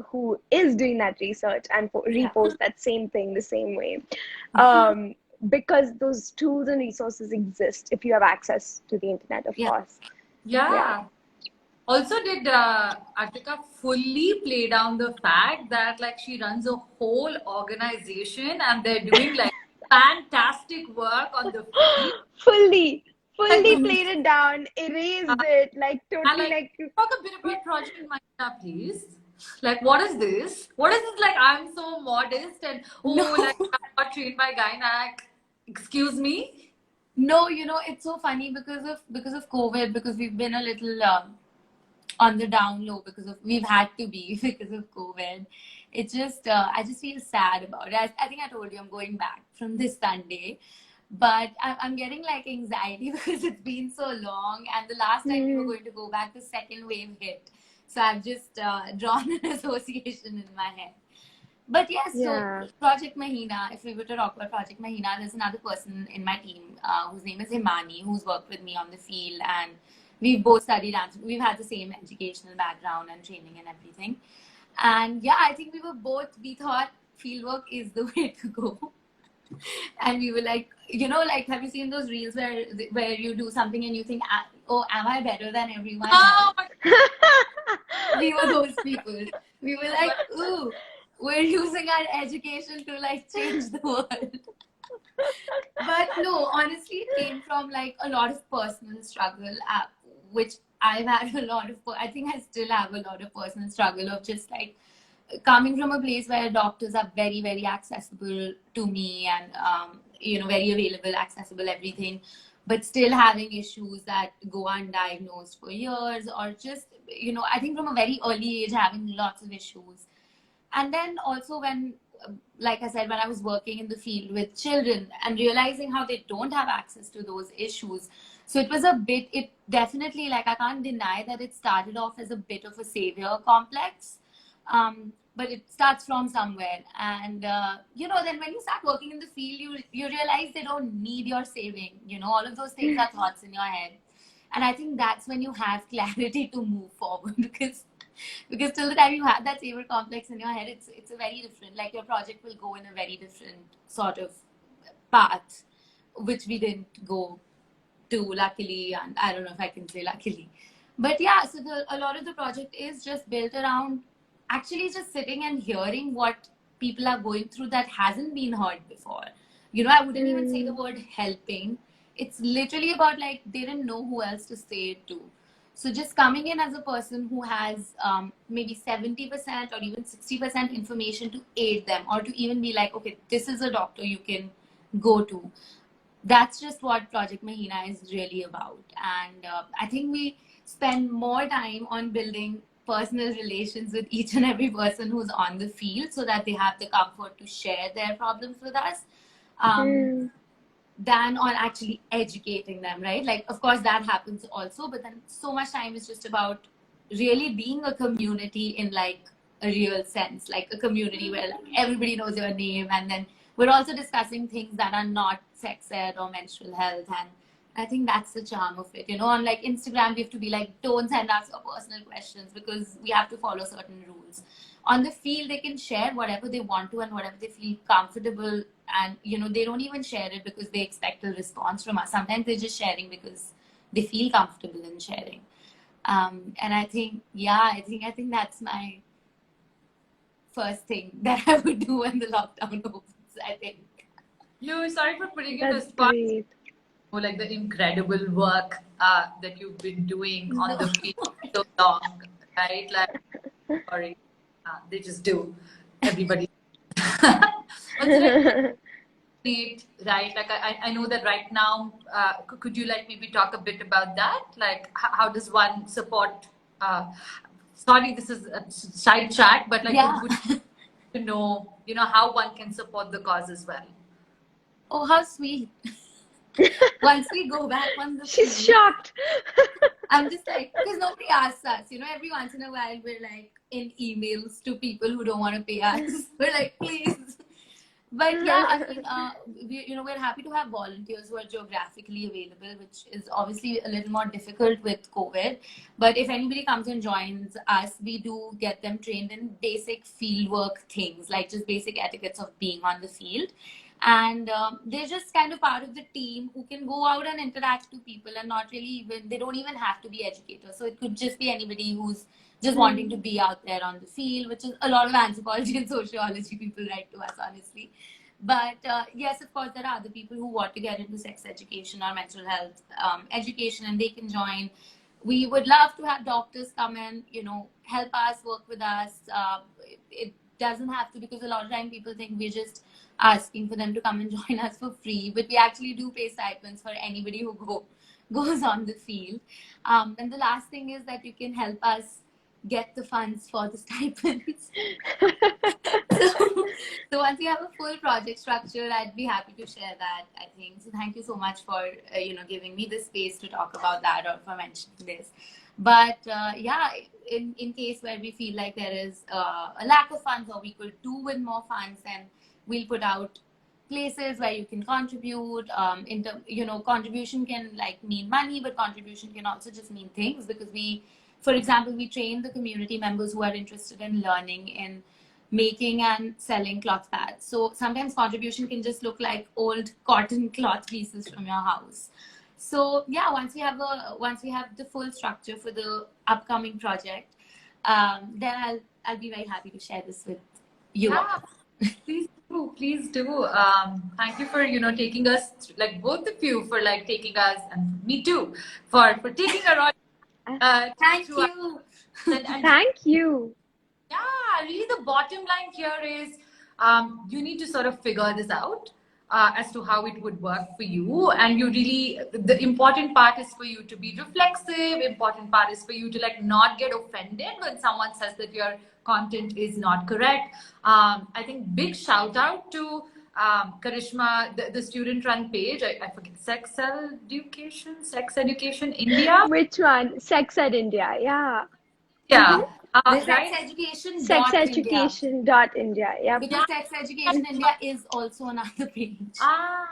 who is doing that research and repost that same thing the same way. Because those tools and resources exist if you have access to the internet, of course. Yeah. Also, did Artika fully play down the fact that she runs a whole organization and they're doing fantastic work on the field? Fully played it down, erased it, totally talk a bit about Project Maita, please. Like, what is this? What is this? Like, I'm so modest and No. like I'm not trained by gynac. Excuse me. No, it's so funny because of COVID, because we've been a little on the down low we've had to be because of COVID. It's just I just feel sad about it. I think I told you I'm going back from this Sunday, but I'm getting like anxiety because it's been so long, and the last time we were going to go back, the second wave hit. So I've just drawn an association in my head. But yes, Yeah. so Project Mahina, if we were to talk about Project Mahina, there's another person in my team whose name is Himani, who's worked with me on the field, and we've both studied dance. We've had the same educational background and training and everything. And yeah, I think we thought fieldwork is the way to go. And we were like, have you seen those reels where you do something and you think, oh, am I better than everyone else? We were those people. We were like, ooh, we're using our education to like change the world. But no, honestly, it came from like a lot of personal struggle, which I've had a lot of. I think I still have a lot of personal struggle of just like coming from a place where doctors are very, very accessible to me and very available, accessible, everything, but still having issues that go undiagnosed for years, or just I think from a very early age having lots of issues. And then also when, like I said, when I was working in the field with children and realizing how they don't have access to those issues. So it definitely, like, I can't deny that it started off as a bit of a savior complex. But it starts from somewhere. And, then when you start working in the field, you realize they don't need your saving. All of those things are thoughts in your head. And I think that's when you have clarity to move forward because till the time you have that savior complex in your head, it's a very different, like your project will go in a very different sort of path, which we didn't go to, luckily. And I don't know if I can say luckily, but yeah, so a lot of the project is just built around actually just sitting and hearing what people are going through that hasn't been heard before. I wouldn't even say the word helping. It's literally about like they didn't know who else to say it to. So just coming in as a person who has maybe 70% or even 60% information to aid them, or to even be like, okay, this is a doctor you can go to. That's just what Project Mahina is really about. And I think we spend more time on building personal relations with each and every person who's on the field so that they have the comfort to share their problems with us. Than on actually educating them, right? Like, of course, that happens also, but then so much time is just about really being a community in like a real sense, like a community where like everybody knows your name, and then we're also discussing things that are not sex ed or menstrual health. And I think that's the charm of it. On like Instagram, we have to be like, don't send us your personal questions because we have to follow certain rules. On the field, they can share whatever they want to and whatever they feel comfortable. And, they don't even share it because they expect a response from us. Sometimes they're just sharing because they feel comfortable in sharing. And I think, I think that's my first thing that I would do when the lockdown opens, I think. No, sorry for putting you That's to spot. great. Like the incredible work that you've been doing on the field so long, right? Like, sorry, they just do. Everybody. Great, right? Like I know that right now. Could you like maybe talk a bit about that? Like how does one support? Sorry, this is a side track, but like would to know, how one can support the cause as well. Oh, how sweet! Once we go back on the She's field, shocked. I'm just like, because nobody asks us. Every once in a while we're like in emails to people who don't want to pay us. We're like, please. But yeah, I mean, we're happy to have volunteers who are geographically available, which is obviously a little more difficult with COVID. But if anybody comes and joins us, we do get them trained in basic fieldwork things, like just basic etiquettes of being on the field. And they're just kind of part of the team who can go out and interact to people and not really even, they don't even have to be educators. So it could just be anybody who's just wanting to be out there on the field, which is a lot of anthropology and sociology people write to us, honestly. But yes, of course, there are other people who want to get into sex education or mental health education, and they can join. We would love to have doctors come and, you know, help us, work with us. It doesn't have to, because a lot of time people think we're just asking for them to come and join us for free, but we actually do pay stipends for anybody who goes on the field. And the last thing is that you can help us get the funds for the stipends. So once we have a full project structure, I'd be happy to share that, I think. So thank you so much for, you know, giving me the space to talk about that, or for mentioning this. But yeah, in case where we feel like there is a lack of funds, or we could do with more funds, then we'll put out places where you can contribute. You know, contribution can like mean money, but contribution can also just mean things, because we, for example, we train the community members who are interested in learning in making and selling cloth pads. So sometimes contribution can just look like old cotton cloth pieces from your house. So yeah, once we have the full structure for the upcoming project, then I'll be very happy to share this with you. Yeah, please do, please do. Thank you for, you know, taking us, like both of you, for like taking us, and me too, for taking a ride. Thank to us. you. And Thank you. yeah, really the bottom line here is you need to sort of figure this out as to how it would work for you. And you really, the important part is for you to be reflexive. Important part is for you to like not get offended when someone says that your content is not correct. I think big shout out to Karishma, the student run page. I forget, Sex Education India. Which one? Sex Ed India. Yeah. Yeah. The Right? sexeducation.india. Sexeducation.india. Yep. Because Sex Education India is also another page.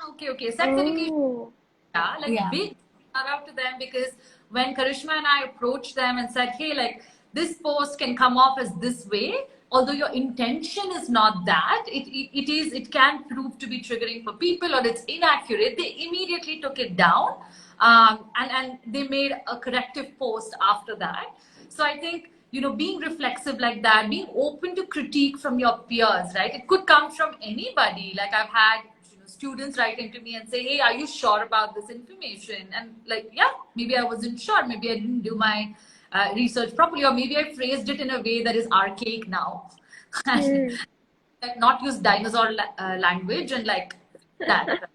Okay. Sex Education. Oh. Yeah, big shout out to them, because when Karishma and I approached them and said, hey, like this post can come off as this way, although your intention is not that, it can prove to be triggering for people, or it's inaccurate, they immediately took it down, and they made a corrective post after that. So I think, you know, being reflexive like that, being open to critique from your peers, right? It could come from anybody. Like I've had, you know, students writing to me and say, hey, are you sure about this information? And like, yeah, maybe I wasn't sure. Maybe I didn't do my research properly, or maybe I phrased it in a way that is archaic now. Like not use dinosaur language and like that.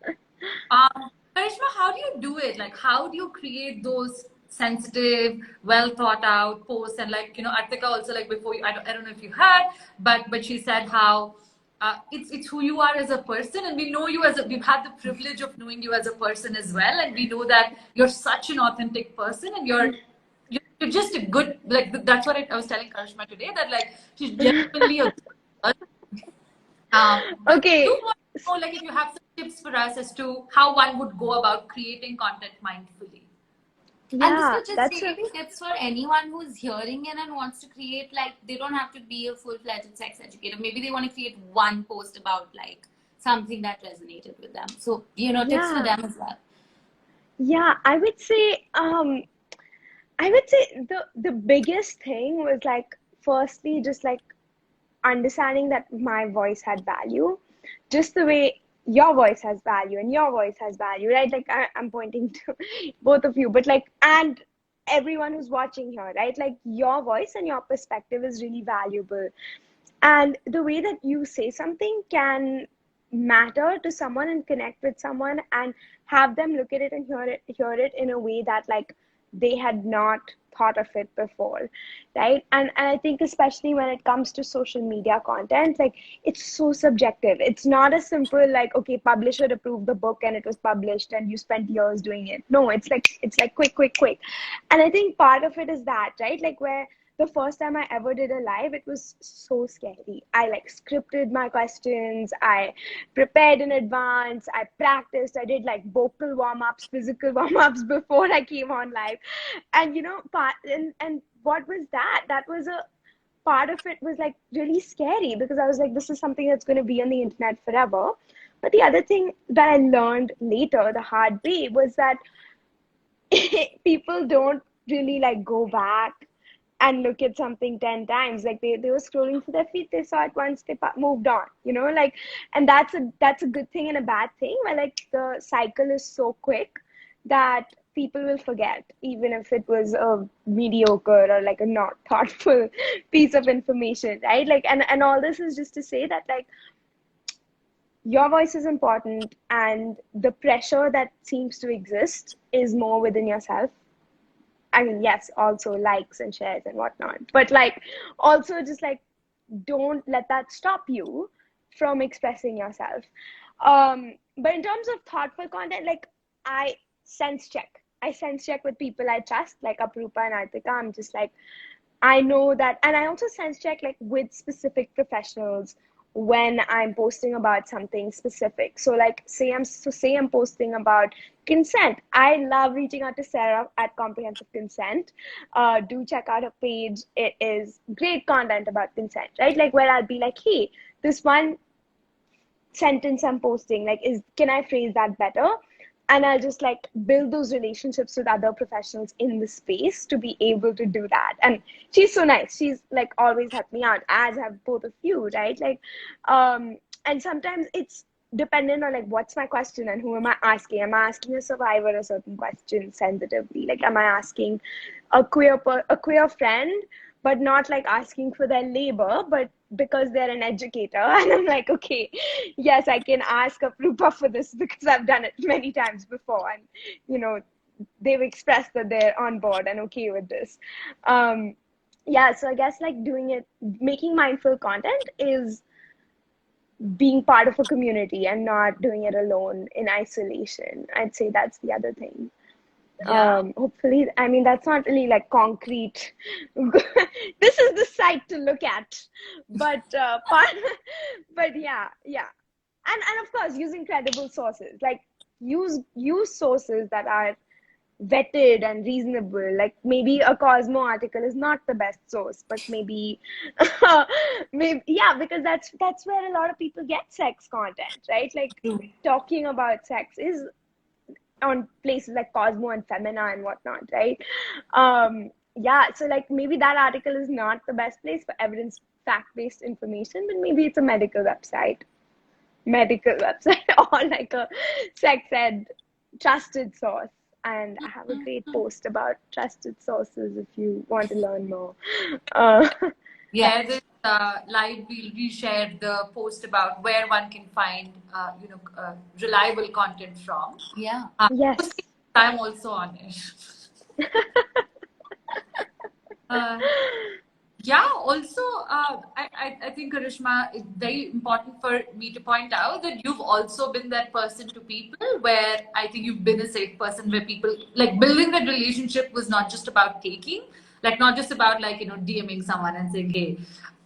Karishma, how do you do it? Like, how do you create those sensitive, well thought out posts? And like, you know, Artika also, like before, I don't know if you heard, but she said how it's who you are as a person, and we know you as we've had the privilege of knowing you as a person as well, and we know that you're such an authentic person, and you're just a good, like that's what I was telling Karishma today, that like she's genuinely a Okay. do want to know, like, if you have some tips for us as to how one would go about creating content mindfully. Yeah, and this is that's just maybe tips for anyone who's hearing in and wants to create, like, they don't have to be a full-fledged sex educator. Maybe they want to create one post about like something that resonated with them. So, you know, tips for them as well. Yeah, I would say the biggest thing was like, firstly, just like understanding that my voice had value, just the way your voice has value and your voice has value, right? Like I'm pointing to both of you, but like, and everyone who's watching here, right? Like your voice and your perspective is really valuable, and the way that you say something can matter to someone and connect with someone and have them look at it and hear it in a way that like they had not thought of it before, right? And I think especially when it comes to social media content, like it's so subjective. It's not as simple like, okay, publisher approved the book and it was published and you spent years doing it. No, it's like quick. And I think part of it is that, right? Like where the first time I ever did a live, it was so scary. I like scripted my questions, I prepared in advance, I practiced, I did like vocal warm-ups, physical warm-ups before I came on live. And you know, and what was that? That was a part of it was like really scary, because I was like, this is something that's going to be on the internet forever. But the other thing that I learned later, the hard way, was that people don't really like go back and look at something 10 times. Like they were scrolling through their feed, they saw it once, they moved on, you know, like, and that's a good thing and a bad thing, where like the cycle is so quick that people will forget, even if it was a mediocre or like a not thoughtful piece of information, right? Like, and all this is just to say that like your voice is important, and the pressure that seems to exist is more within yourself. I mean, yes, also likes and shares and whatnot, but like also just like don't let that stop you from expressing yourself. But in terms of thoughtful content, like I sense check. I sense check with people I trust, like Aprupa and Artika. I'm just like, I know that, and I also sense check like with specific professionals when I'm posting about something specific. So like say I'm posting about consent. I love reaching out to Sarah at Comprehensive Consent. Do check out her page. It is great content about consent, right? Like where I'll be like, hey, this one sentence I'm posting, like can I phrase that better? And I'll just like build those relationships with other professionals in the space to be able to do that. And she's so nice. She's like always helped me out, as have both of you, right? Like, and sometimes it's dependent on like what's my question and who am I asking. Am I asking a survivor a certain question sensitively? Like, am I asking a queer friend, but not like asking for their labor, but because they're an educator? And I'm like, okay, yes, I can ask a Aprupa for this because I've done it many times before, and you know, they've expressed that they're on board and okay with this. Yeah, so I guess like making mindful content is being part of a community and not doing it alone in isolation. I'd say that's the other thing. Yeah. Hopefully, I mean, that's not really like concrete. This is the site to look at, but but yeah, and of course using credible sources. Like use sources that are vetted and reasonable. Like maybe a Cosmo article is not the best source, but maybe maybe yeah, because that's where a lot of people get sex content, right? Like talking about sex is on places like Cosmo and Femina and whatnot, right? Yeah, so like maybe that article is not the best place for evidence fact-based information, but maybe it's a medical website or like a sex ed trusted source. And I have a great post about trusted sources if you want to learn more. Yeah, this live we'll reshare the post about where one can find reliable content from. Yeah. Yes. I'm also on it. Yeah, also, I think, Karishma, it's very important for me to point out that you've also been that person to people where I think you've been a safe person where people, like, building that relationship was not just about taking, like, not just about, like, DMing someone and saying, hey,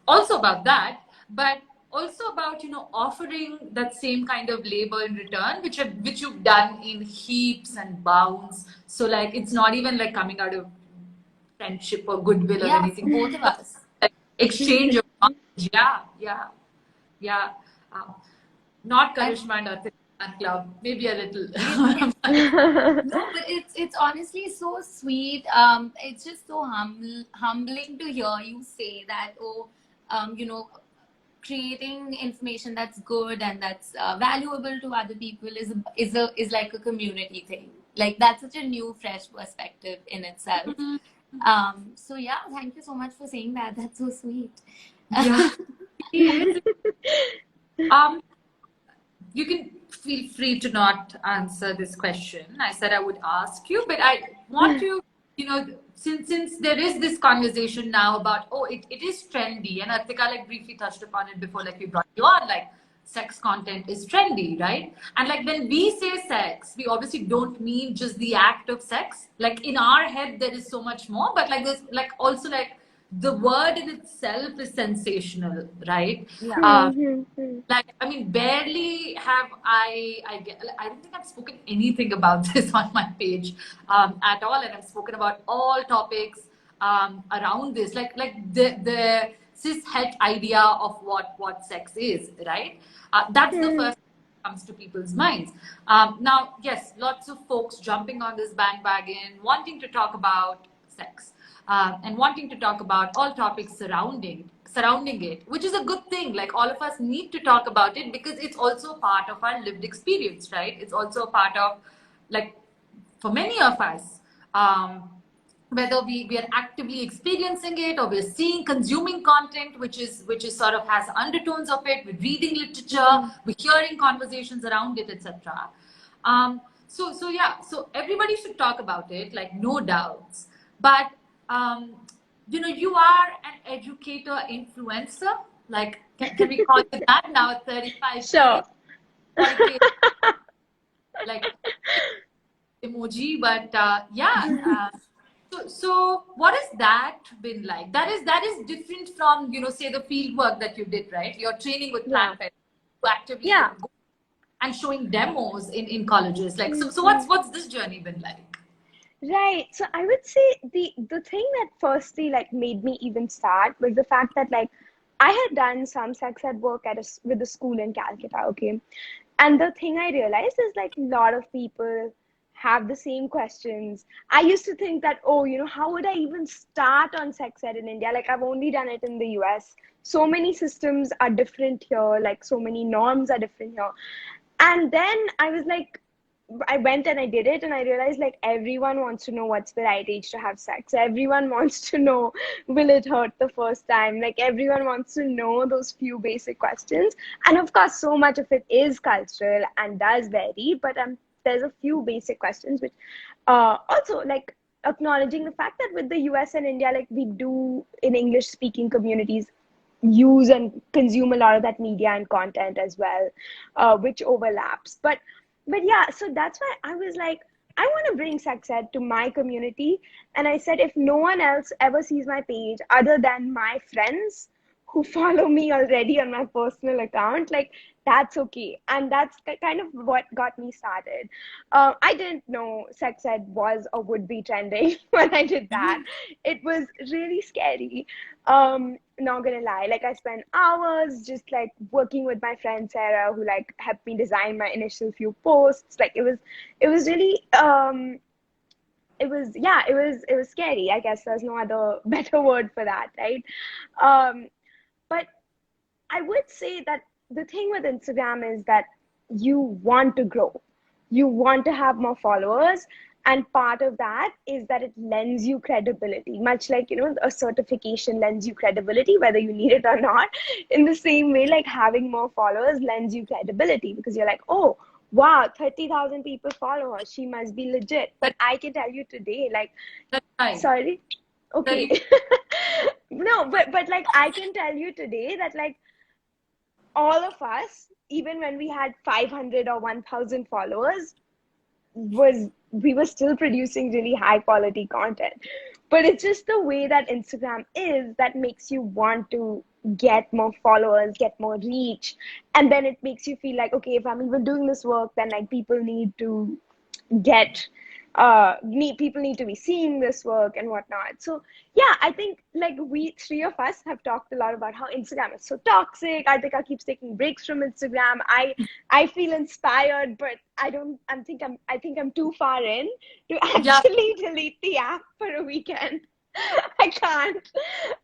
also about that, but also about, offering that same kind of labor in return, which you've done in heaps and bounds. So, like, it's not even, like, coming out of friendship or goodwill or anything. Both of us. Like, exchange of knowledge. Yeah. Not Karishma and Arthur fan club. Maybe a little. No, but it's honestly so sweet. It's just so humbling to hear you say that. Creating information that's good and that's valuable to other people is like a community thing. Like that's such a new, fresh perspective in itself. So yeah, thank you so much for saying that. That's so sweet. Yeah. You can feel free to not answer this question. I said I would ask you, but I want you, since there is this conversation now about, it is trendy, and Artika like briefly touched upon it before, like we brought you on, like sex content is trendy, right? And like when we say sex, we obviously don't mean just the act of sex. Like in our head, there is so much more, but like there's like also like the word in itself is sensational, right? Yeah. Like, I mean, barely have I don't think I've spoken anything about this on my page at all, and I've spoken about all topics around this, like the cis het idea of what sex is, right? That's the first thing that comes to people's minds. Now, yes, lots of folks jumping on this bandwagon, wanting to talk about sex, and wanting to talk about all topics surrounding it, which is a good thing. Like all of us need to talk about it because it's also part of our lived experience, right? It's also a part of, like, for many of us, whether we are actively experiencing it or we're seeing, consuming content which is sort of has undertones of it, we're reading literature, we're hearing conversations around it, etc. So yeah, so everybody should talk about it, like, no doubts. But you are an educator influencer, like, can we call it that now at 35? Sure. 40K, like emoji, but yeah. So what has that been like? That is different from, say, the field work that you did, right? You're training with Planned Parenthood, to actively go and showing demos in colleges. Like, so what's this journey been like? Right. So I would say the thing that firstly like made me even start was the fact that like I had done some sex ed work with a school in Calcutta, okay? And the thing I realized is like a lot of people have the same questions. I used to think that, oh, how would I even start on sex ed in India? Like, I've only done it in the US. So many systems are different here, like so many norms are different here. And then I was like, I went and I did it, and I realized like everyone wants to know what's the right age to have sex. Everyone wants to know, will it hurt the first time? Like, everyone wants to know those few basic questions. And of course, so much of it is cultural and does vary, but there's a few basic questions which also like acknowledging the fact that with the US and India, like we do in English speaking communities use and consume a lot of that media and content as well, which overlaps. But yeah, so that's why I was like, I want to bring sex ed to my community. And I said, if no one else ever sees my page other than my friends who follow me already on my personal account, like, that's okay. And that's kind of what got me started. I didn't know sex ed was or would be trending when I did that. It was really scary. Not gonna lie, like I spent hours just like working with my friend Sarah, who like helped me design my initial few posts. Like it was really it was scary. I guess there's no other better word for that, right? But I would say that the thing with Instagram is that you want to grow, you want to have more followers. And part of that is that it lends you credibility, much like, a certification lends you credibility, whether you need it or not. In the same way, like having more followers lends you credibility because you're like, oh, wow, 30,000 people follow her. She must be legit. But I can tell you today, like, That's fine. sorry. Okay. No, but like I can tell you today that like all of us, even when we had 500 or 1,000 followers, we were still producing really high quality content. But it's just the way that Instagram is that makes you want to get more followers, get more reach. And then it makes you feel like, okay, if I'm even doing this work, then like people need to people need to be seeing this work and whatnot. So yeah, I think like we three of us have talked a lot about how Instagram is so toxic. Artika keeps taking breaks from Instagram. I feel inspired, but I think I'm too far in to actually delete the app for a weekend. I can't.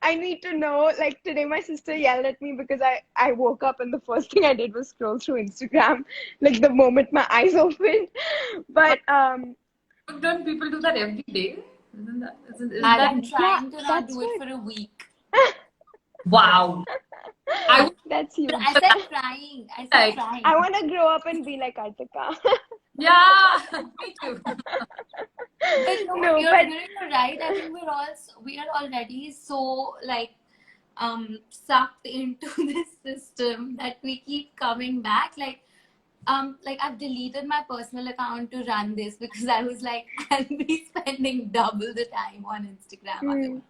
I need to know. Like today, my sister yelled at me because I woke up and the first thing I did was scroll through Instagram, like the moment my eyes opened. But don't people do that every day? Isn't that I'm trying to not do it for a week. Wow. That's you. I said trying. I want to grow up and be like Artika. Yeah, me too. But you're right. I think we are already so like sucked into this system that we keep coming back. Like I've deleted my personal account to run this because I was like, I'll be spending double the time on Instagram otherwise.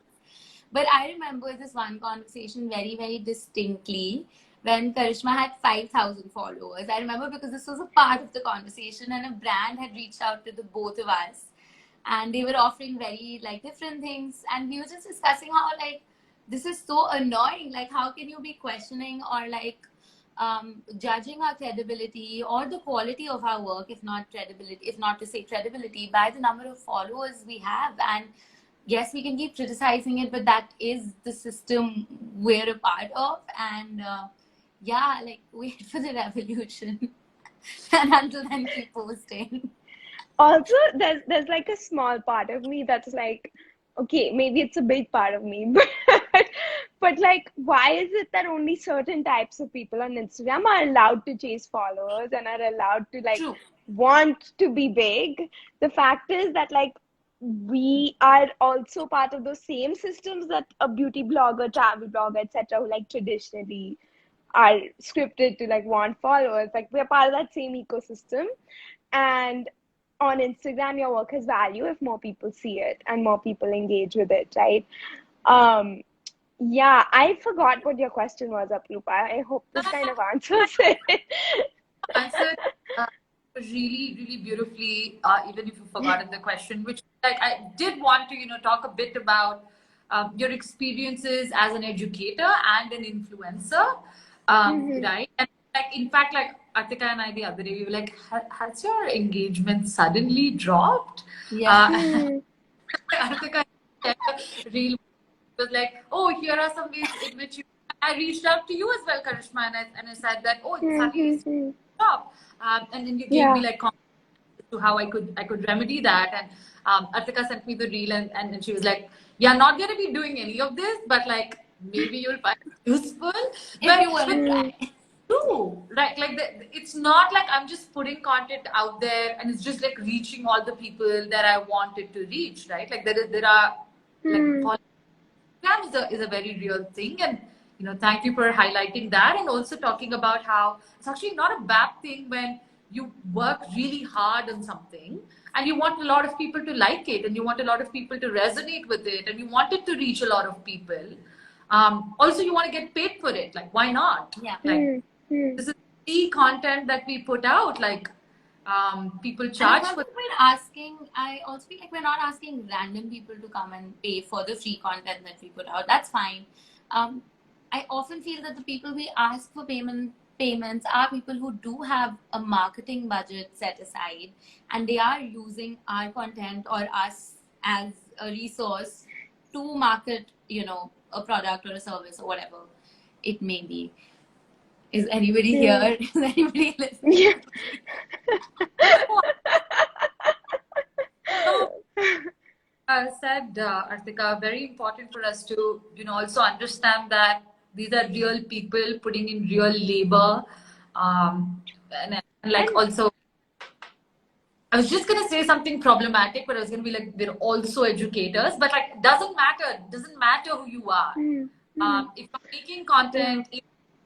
But I remember this one conversation very, very distinctly when Karishma had 5,000 followers. I remember because this was a part of the conversation and a brand had reached out to the both of us and they were offering very like different things. And we were just discussing how like, this is so annoying. Like, how can you be questioning or like judging our credibility or the quality of our work, if not to say credibility, by the number of followers we have? And yes, we can keep criticizing it, but that is the system we're a part of. And yeah, like wait for the revolution. And until then, keep posting. also there's like a small part of me that's like, okay, maybe it's a big part of me, but like, why is it that only certain types of people on Instagram are allowed to chase followers and are allowed to like True. want to be big? The fact is that like we are also part of those same systems that a beauty blogger, travel blogger, etc., who like traditionally are scripted to like want followers. Like we're part of that same ecosystem, and on Instagram, your work has value if more people see it and more people engage with it, right? Um, yeah, I forgot what your question was, Aprupa. I hope this kind of answers it. Answered really, really beautifully, even if you've forgotten the question, which like I did want to, talk a bit about your experiences as an educator and an influencer, right? And like, in fact, like Artika and I the other day, we were like, has your engagement suddenly dropped? Yeah. Artika real was like, oh, here are some ways in which I reached out to you as well, Karishma, and I said that, oh, it's suddenly stopped. And then you gave me like comments to how I could remedy that. And Artika sent me the reel, and she was like, yeah, not going to be doing any of this, but like maybe you'll find it useful. If you want to try. True, right? Like it's not like I'm just putting content out there and it's just like reaching all the people that I wanted to reach, right? Like there are like is a very real thing, and thank you for highlighting that, and also talking about how it's actually not a bad thing when you work really hard on something and you want a lot of people to like it and you want a lot of people to resonate with it and you want it to reach a lot of people. Also you want to get paid for it, like why not? Yeah. Like this is the content that we put out, like people charge for. I also feel like we're not asking random people to come and pay for the free content that we put out. That's fine. I often feel that the people we ask for payments are people who do have a marketing budget set aside and they are using our content or us as a resource to market, a product or a service or whatever it may be. Is anybody here? Is anybody listening? Said Artika, very important for us to also understand that these are real people putting in real labor, and like also I was just gonna say something problematic, but I was gonna be like, they're also educators, but like doesn't matter who you are. If you're making content, if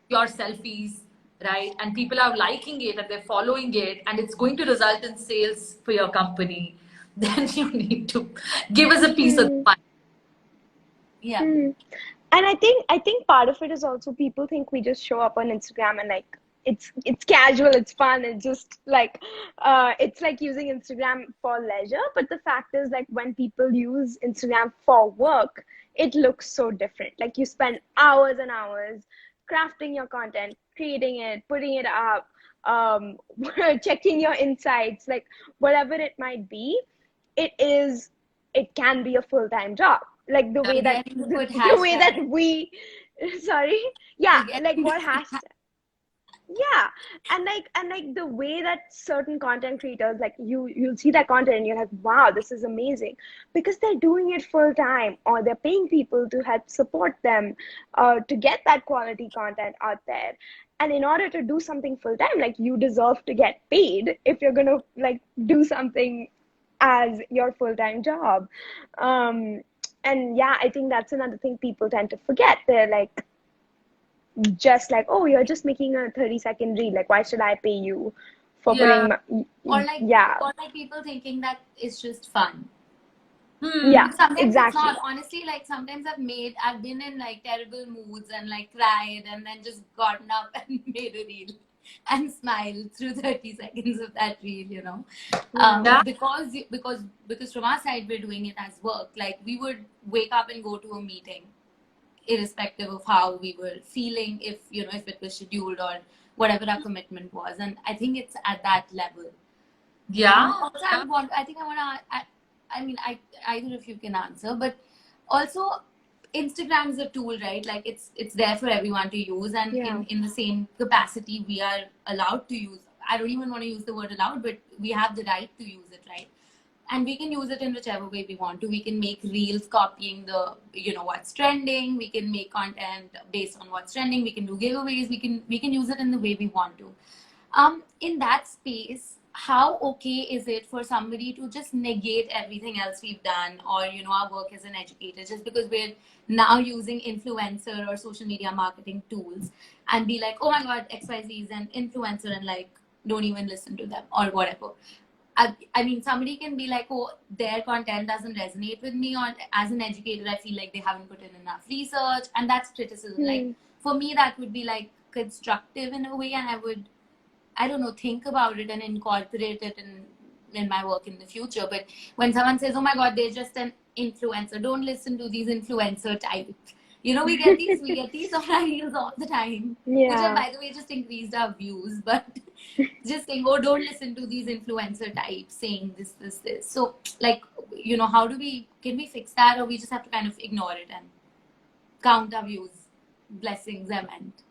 your selfies, right, and people are liking it and they're following it and it's going to result in sales for your company, then you need to give us a piece of the pie. Yeah. And I think part of it is also people think we just show up on Instagram and like it's casual, it's fun, it's just like it's like using Instagram for leisure. But the fact is, like, when people use Instagram for work, it looks so different. Like you spend hours and hours crafting your content, creating it, putting it up, checking your insights, like whatever it might be. It can be a full-time job, like the way that we sorry, yeah, like what hashtag, yeah, and like the way that certain content creators, like you'll see that content and you're like, wow, this is amazing, because they're doing it full time or they're paying people to help support them to get that quality content out there. And in order to do something full time, like, you deserve to get paid if you're gonna like do something as your full-time job. And yeah, I think that's another thing people tend to forget. They're like, just like, oh, you're just making a 30-second reel, like why should I pay you for putting or like people thinking that it's just fun. Yeah, sometimes exactly. It's not. Honestly, like sometimes I've been in like terrible moods and like cried and then just gotten up and made a reel and smiled through 30 seconds of that reel, because from our side we're doing it as work. Like we would wake up and go to a meeting irrespective of how we were feeling, if it was scheduled or whatever our commitment was. And I think it's at that level. Also, either of you can answer, but also Instagram is a tool, right? Like it's there for everyone to use, and in the same capacity we are allowed to use I don't even want to use the word allowed, but we have the right to use it, right? And we can use it in whichever way we want to. We can make reels copying the, what's trending. We can make content based on what's trending. We can do giveaways. We can use it in the way we want to. In that space, how okay is it for somebody to just negate everything else we've done, or our work as an educator, just because we're now using influencer or social media marketing tools, and be like, oh my god, XYZ is an influencer, and like don't even listen to them or whatever. I mean, somebody can be like, oh, their content doesn't resonate with me, or as an educator, I feel like they haven't put in enough research, and that's criticism. Like, for me, that would be like constructive in a way, and I would, I don't know, think about it and incorporate it in my work in the future. But when someone says, oh my god, they're just an influencer, don't listen to these influencer types. We get these on our reels all the time. Yeah. Which have, by the way, just increased our views. But just saying, oh, don't listen to these influencer types saying this. So, like, how do can we fix that, or we just have to kind of ignore it and count our views? Blessings, I meant.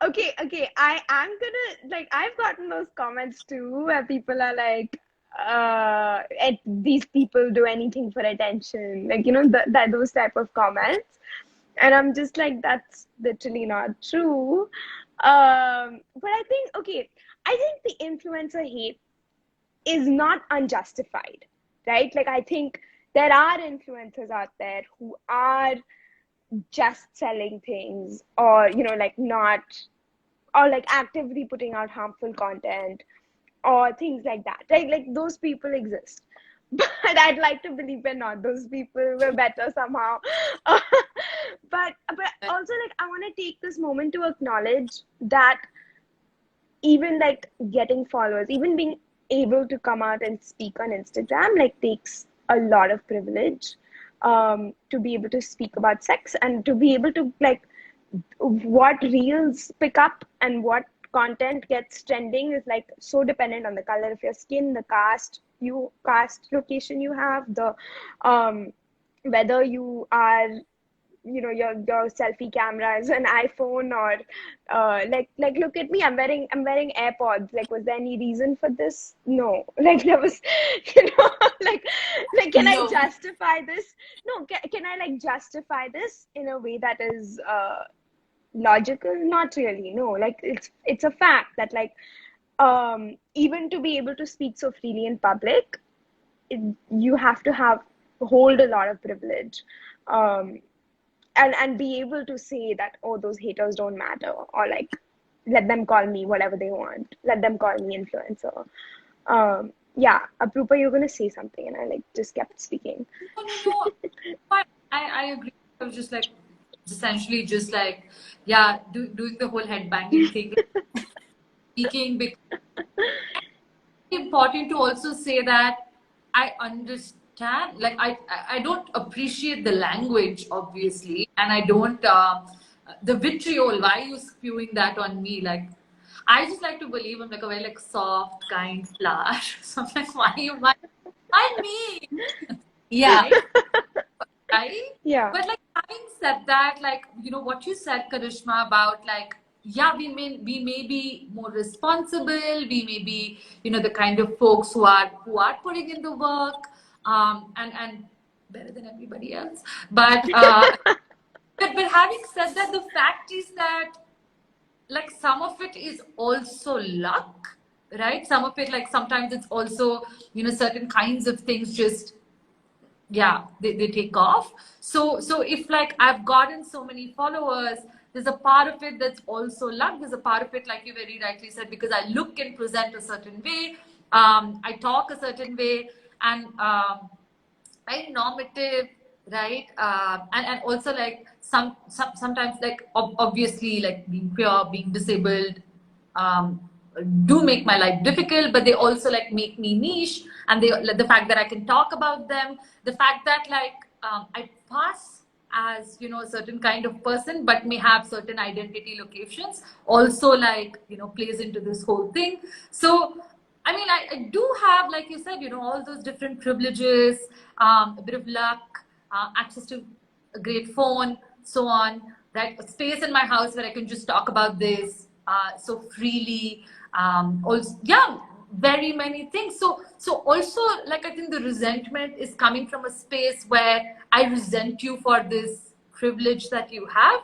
Okay. I am gonna, like, I've gotten those comments too, where people are like, these people do anything for attention, like, that those type of comments, and I'm just like, that's literally not true. But I think the influencer hate is not unjustified, right? Like, I think there are influencers out there who are just selling things, or like not, or like actively putting out harmful content or things like that, right? Like, those people exist. But I'd like to believe we're not those people. We're better somehow. But also, like, I want to take this moment to acknowledge that even like getting followers, even being able to come out and speak on Instagram, like, takes a lot of privilege, to be able to speak about sex, and to be able to, like, what reels pick up and what content gets trending is like so dependent on the color of your skin, the caste location you have, the whether you are, your selfie camera is an iPhone, or like look at me, I'm wearing AirPods. Like, was there any reason for this? No. Like, there was, like can No. I justify this? No. Can I, like, justify this in a way that is logical? Not really. No. Like, it's a fact that, like, even to be able to speak so freely in public, you have to hold a lot of privilege, and be able to say that, oh, those haters don't matter, or like, let them call me whatever they want, let them call me influencer. Yeah, Aprupa, you're gonna say something, and I, like, just kept speaking. No. I agree. I was just like, essentially just like, yeah, doing the whole headbanging thing, speaking, because it's important to also say that I understand, like, I don't appreciate the language, obviously, and I don't, the vitriol, why are you spewing that on me? Like, I just like to believe I'm like a very, like, soft, kind flower. So I'm like, why me? Yeah. Right? Yeah. But, like, having said that, like, what you said, Karishma, about, like, yeah, we may be more responsible. We may be, the kind of folks who are putting in the work, and better than everybody else. But but having said that, the fact is that, like, some of it is also luck, right? Some of it, like, sometimes it's also, certain kinds of things just, yeah, they take off. So if, like, I've gotten so many followers, there's a part of it that's also luck. There's a part of it, like you very rightly said, because I look and present a certain way, I talk a certain way, and very normative, right? And also, like, sometimes, like, obviously, like, being queer, being disabled, do make my life difficult, but they also, like, make me niche, and the fact that I can talk about them, the fact that, like, I pass as, a certain kind of person, but may have certain identity locations, also, like, plays into this whole thing. So, I mean, I do have, like you said, all those different privileges, a bit of luck, access to a great phone, so on, right? A space in my house where I can just talk about this so freely. Also, yeah, very many things. So also, like, I think the resentment is coming from a space where I resent you for this privilege that you have,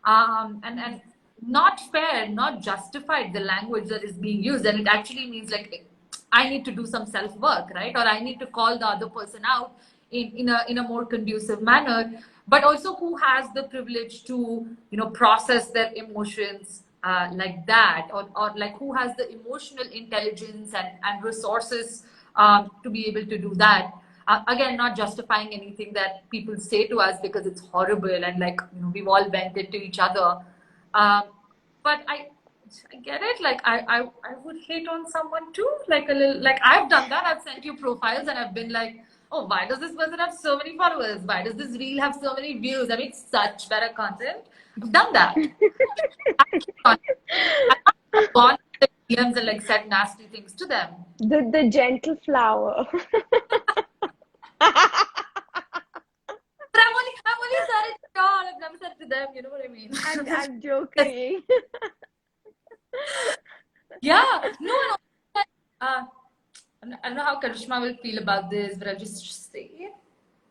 and not fair, not justified, the language that is being used, and it actually means like I need to do some self work, right? Or I need to call the other person out in a more conducive manner. But also, who has the privilege to process their emotions like that, or like who has the emotional intelligence and resources to be able to do that. Again, not justifying anything that people say to us because it's horrible and like we've all vented to each other. Um, but I get it. Like I would hate on someone too. Like a little, like I've done that. I've sent you profiles and I've been like, oh, why does this person have so many followers? Why does this reel have so many views? I mean, such better content. I've done that. I've gone to the DMs and like said nasty things to them. The gentle flower. But I'm only said it to y'all. I've never said to them. You know what I mean? I'm joking. Yeah. No. I don't know how Karishma will feel about this, but I'll just say it.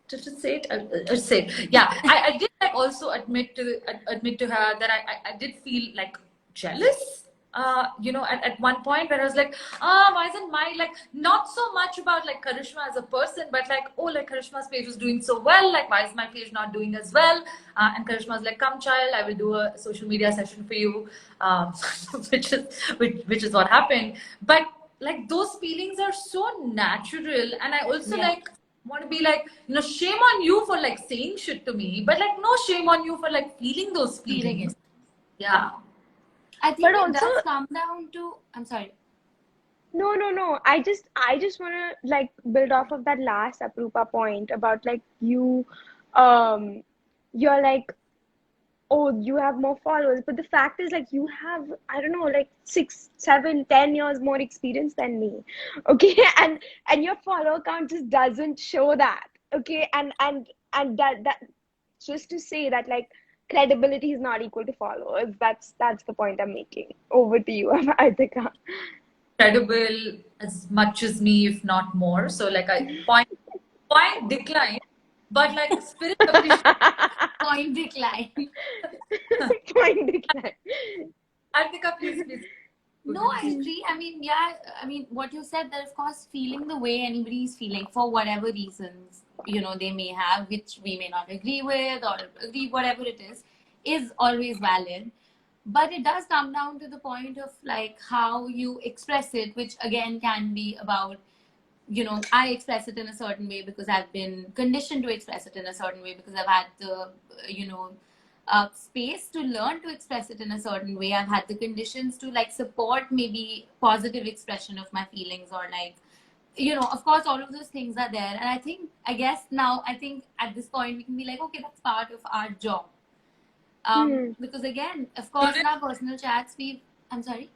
Just say it. I'll say it. Yeah, I did like also admit to her that I did feel like jealous. At one point where I was like, why isn't my, like, not so much about like Karishma as a person, but like, oh, like Karishma's page is doing so well, like why is my page not doing as well? And Karishma's like, come child, I will do a social media session for you, which is what happened. But like those feelings are so natural, and I also like want to be like, shame on you for like saying shit to me, but like no shame on you for like feeling those feelings. Yeah. I think it does come down to, I'm sorry. No. I just want to like build off of that last Aprupa point about like you're like, oh, you have more followers, but the fact is like you have, I don't know, like 6, 7, 10 years more experience than me, okay? And your follower count just doesn't show that, okay? And that just to say that like credibility is not equal to followers. That's the point I'm making. Over to you, Artika. Credible as much as me, if not more. So like I point decline, but like spirit appreciation. Point decline. Point decline. Artika, please. No, I agree. I mean, yeah, I mean, what you said, that of course, feeling the way anybody's feeling for whatever reasons, they may have, which we may not agree with or agree, whatever it is always valid. But it does come down to the point of like how you express it, which again can be about, I express it in a certain way because I've been conditioned to express it in a certain way because I've had the, space to learn to express it in a certain way. I've had the conditions to like support maybe positive expression of my feelings, or like, of course, all of those things are there. And I guess now, I think at this point we can be like, okay, that's part of our job. Because again, of course, in our personal chats, I'm sorry.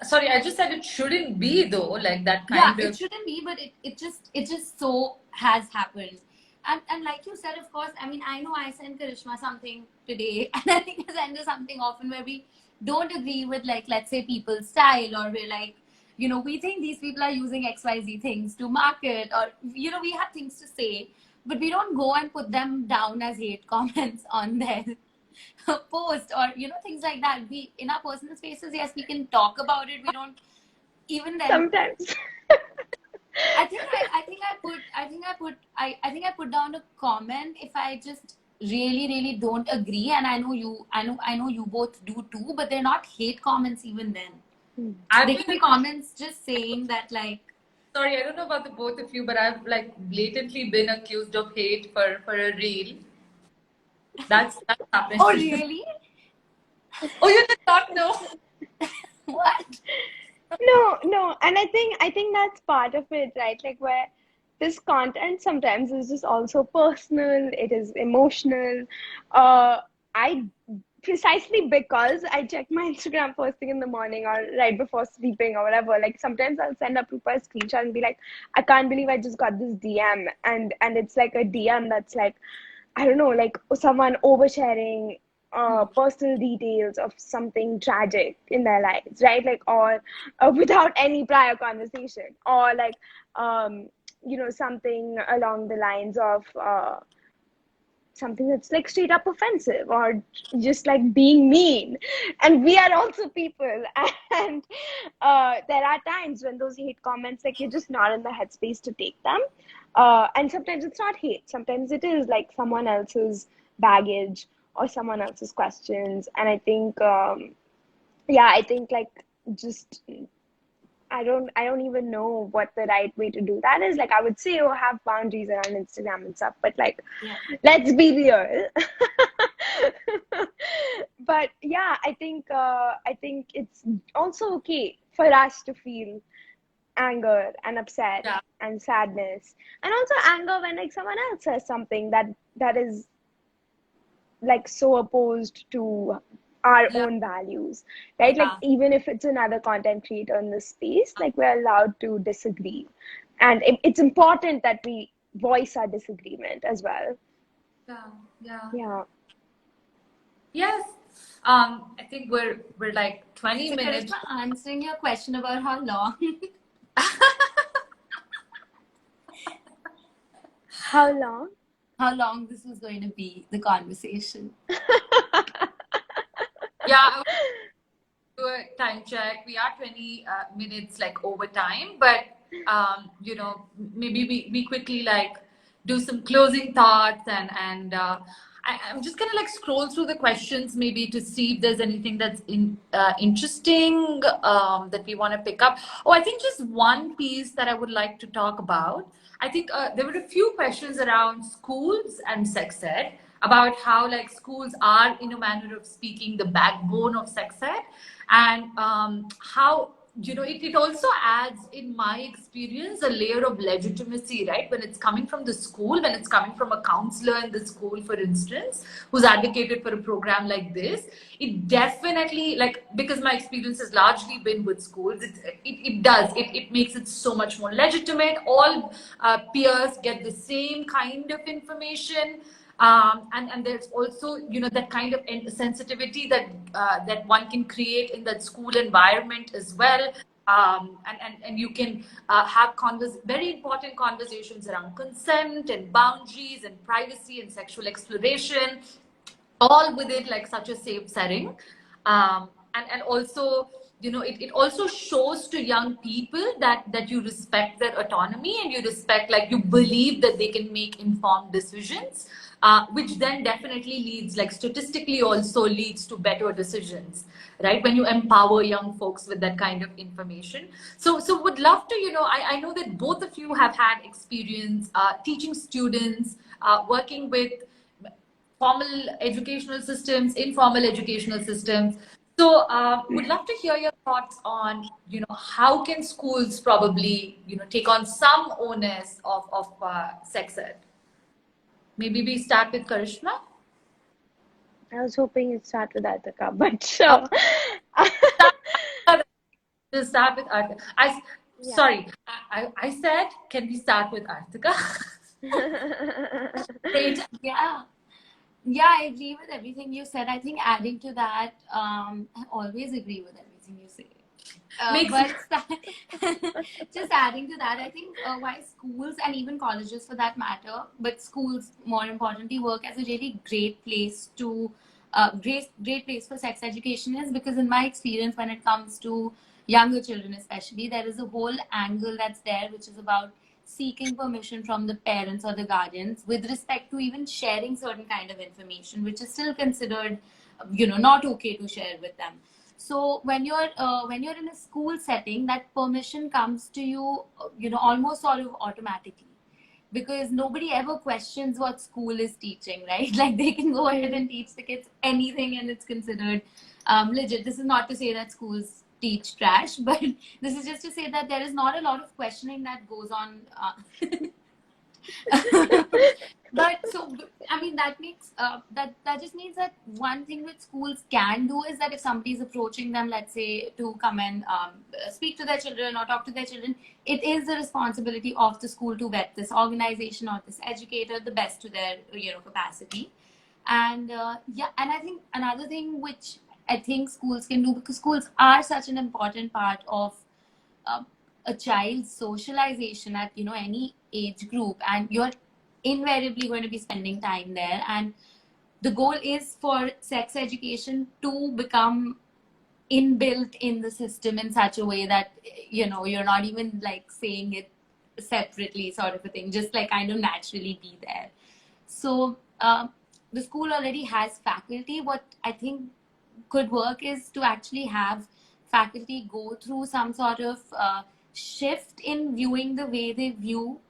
Sorry, I just said it shouldn't be though, like that kind of. Yeah, it shouldn't be, but it just so has happened. And like you said, of course, I mean, I know I sent Karishma something today, and I think I send her something often where we don't agree with, like, let's say people's style, or we're like, we think these people are using XYZ things to market, or, we have things to say, but we don't go and put them down as hate comments on their post, or, things like that. We, in our personal spaces, yes, we can talk about it. We don't even then. Sometimes. I think I put down a comment if I just really don't agree, and I know you both do too, but they're not hate comments even then. They can be comments just saying that, like, sorry, I don't know about the both of you, but I've like blatantly been accused of hate for a reel. That's happened. Oh really? Oh, you did not know? What? No, and I think that's part of it, right? Like, where this content sometimes is just also personal, it is emotional. I precisely because I check my Instagram first thing in the morning or right before sleeping or whatever. Like, sometimes I'll send Aprupa a screenshot and be like, I can't believe I just got this DM, and it's like a DM that's like, I don't know, like someone oversharing personal details of something tragic in their lives, right? Like, or without any prior conversation, or like, something along the lines of something that's like straight up offensive, or just like being mean. And we are also people, and there are times when those hate comments, like, you're just not in the headspace to take them. And sometimes it's not hate, sometimes it is like someone else's baggage or someone else's questions. And I think I think like, just I don't even know what the right way to do that is. Like, I would say, oh, have boundaries around Instagram and stuff, but like, Yeah. let's be real. But yeah, I think it's also okay for us to feel anger and upset Yeah. and sadness, and also anger when like someone else says something that is like so opposed to our Yeah. own values, right? Like, Yeah. even if it's another content creator in this space, like, we're allowed to disagree, and it's important that we voice our disagreement as well. Yeah. Yeah. Yeah. Yes. I think we're like 20 So minutes. Karishma, answering your question about how long How long? how long this was going to be, the conversation. Yeah, I will do a time check. We are 20 minutes like over time, but maybe we quickly like do some closing thoughts, and I'm just gonna like scroll through the questions maybe to see if there's anything that's interesting that we want to pick up. Oh, I think just one piece that I would like to talk about. I think there were a few questions around schools and sex ed, about how like schools are, in a manner of speaking, the backbone of sex ed, and how it also adds, in my experience, a layer of legitimacy, right? When it's coming from the school, when it's coming from a counselor in the school, for instance, who's advocated for a program like this, it definitely, like, because my experience has largely been with schools, it makes it so much more legitimate. All peers get the same kind of information. And there's also that kind of sensitivity that one can create in that school environment as well. And you can have very important conversations around consent and boundaries and privacy and sexual exploration, all within like such a safe setting. And also, it also shows to young people that you respect their autonomy, and you respect, like, you believe that they can make informed decisions, which then definitely leads, like, statistically also leads to better decisions, right? When you empower young folks with that kind of information. So would love to, I know that both of you have had experience teaching students, working with formal educational systems, informal educational systems. So would love to hear your thoughts on, how can schools probably, take on some onus of sex ed? Maybe we start with Karishma. I was hoping you'd start with Atika, but sure. We'll start with Artika. Yeah. Sorry, I said, can we start with Artika? Great. Yeah, I agree with everything you said. I think adding to that, I always agree with everything you say. Just adding to that, I think why schools and even colleges for that matter, but schools more importantly, work as a really great place to great place for sex education is because, in my experience, when it comes to younger children especially, there is a whole angle that's there, which is about seeking permission from the parents or the guardians with respect to even sharing certain kind of information, which is still considered not okay to share with them. So when you're in a school setting, that permission comes to you almost sort of automatically, because nobody ever questions what school is teaching, right? Like, they can go ahead and teach the kids anything and it's considered legit. This is not to say that schools teach trash, but this is just to say that there is not a lot of questioning that goes on. But so, I mean, that makes that just means that one thing that schools can do is that if somebody is approaching them, let's say, to come and speak to their children or talk to their children, it is the responsibility of the school to vet this organization or this educator the best to their capacity. And yeah, and I think another thing which I think schools can do, because schools are such an important part of a child's socialization at any age group, and you're invariably going to be spending time there, and the goal is for sex education to become inbuilt in the system in such a way that you're not even like saying it separately, sort of a thing, just like kind of naturally be there. So the school already has faculty. What I think could work is to actually have faculty go through some sort of shift in viewing the way they view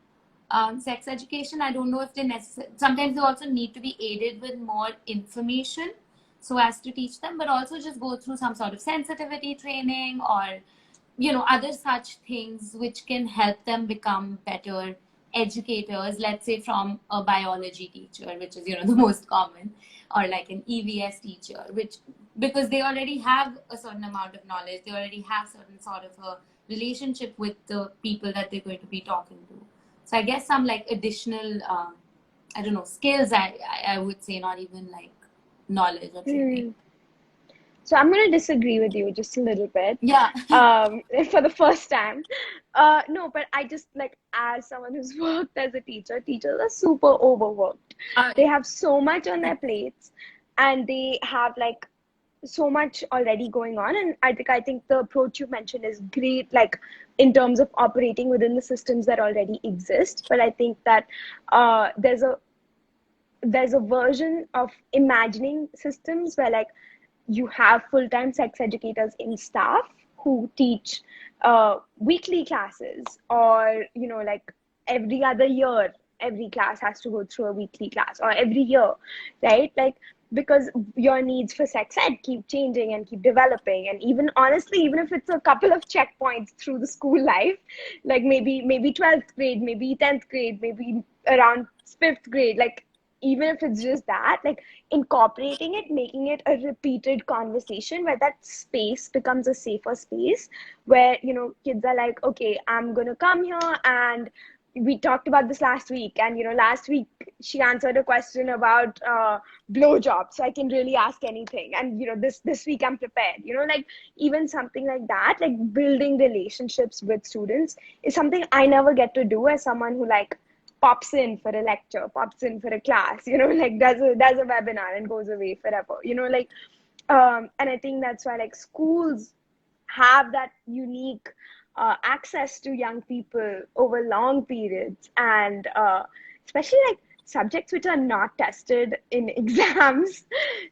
sex education. I don't know if they sometimes they also need to be aided with more information so as to teach them, but also just go through some sort of sensitivity training or other such things which can help them become better educators, let's say from a biology teacher, which is the most common, or like an EVS teacher, which, because they already have a certain amount of knowledge, they already have certain sort of a relationship with the people that they're going to be talking to. So I guess some like additional I don't know, skills, I would say, not even like knowledge or training. So I'm going to disagree with you just a little bit. Yeah. For the first time. No, but I just, like, as someone who's worked as a teacher, teachers are super overworked. They have so much on their plates, and they have like so much already going on. And I think the approach you mentioned is great, like in terms of operating within the systems that already exist. But I think that there's a version of imagining systems where like you have full-time sex educators in staff who teach weekly classes, or like every other year every class has to go through a weekly class, or every year, right? Like, because your needs for sex ed keep changing and keep developing. And even honestly, even if it's a couple of checkpoints through the school life, like maybe 12th grade, maybe 10th grade, maybe around 5th grade, like even if it's just that, like incorporating it, making it a repeated conversation where that space becomes a safer space where kids are like, okay, I'm gonna come here, and we talked about this last week, and last week she answered a question about blowjobs, so I can really ask anything, and this week I'm prepared. Like even something like that, like building relationships with students is something I never get to do as someone who like pops in for a lecture, pops in for a class, like does a webinar and goes away forever, like and I think that's why like schools have that unique access to young people over long periods, and especially like subjects which are not tested in exams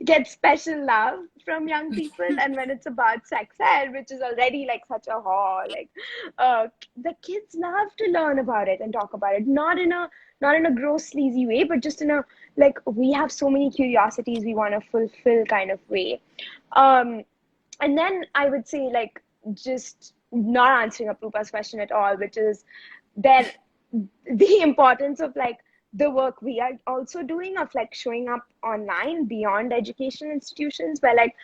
get special love from young people. And when it's about sex ed, which is already like such a haul, like the kids love to learn about it and talk about it, not in a gross sleazy way, but just in a like, we have so many curiosities we want to fulfill kind of way. And then I would say, like, just not answering Aprupa's question at all, which is that the importance of like the work we are also doing of like showing up online beyond education institutions, where like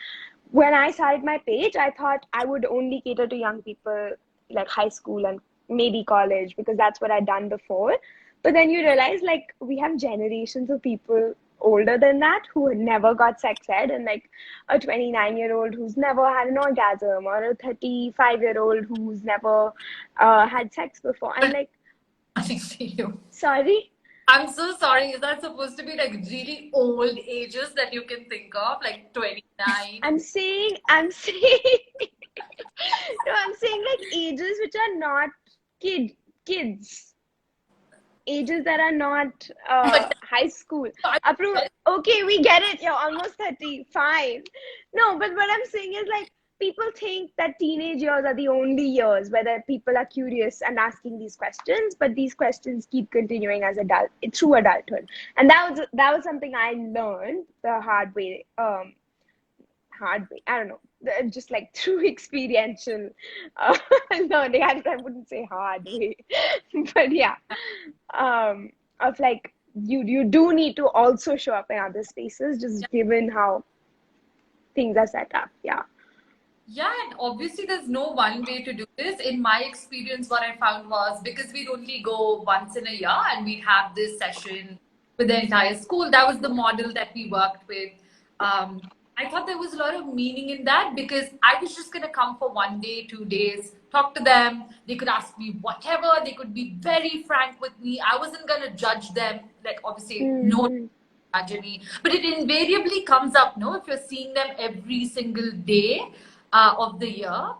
when I started my page, I thought I would only cater to young people like high school and maybe college, because that's what I'd done before. But then you realize like we have generations of people older than that who never got sex ed, and like a 29-year-old who's never had an orgasm, or a 35-year-old who's never had sex before. And like, sorry, I'm so sorry. Is that supposed to be like really old ages that you can think of, like 29? I'm saying no, I'm saying like ages which are not kids. Ages that are not high school. Okay, we get it. You're almost 35. No, but what I'm saying is like, people think that teenage years are the only years where people are curious and asking these questions, but these questions keep continuing as through adulthood. And that was something I learned the hard way. I don't know, just like through experiential learning. I wouldn't say hard way, but yeah, of like you do need to also show up in other spaces, just given how things are set up. Yeah. Yeah, and obviously there's no one way to do this. In my experience, what I found was because we'd only go once in a year and we have this session with the entire school, that was the model that we worked with. I thought there was a lot of meaning in that because I was just going to come for 1 day, 2 days, talk to them. They could ask me whatever. They could be very frank with me. I wasn't going to judge them. Like, obviously, no tragedy, but it invariably comes up, no, if you're seeing them every single day of the year,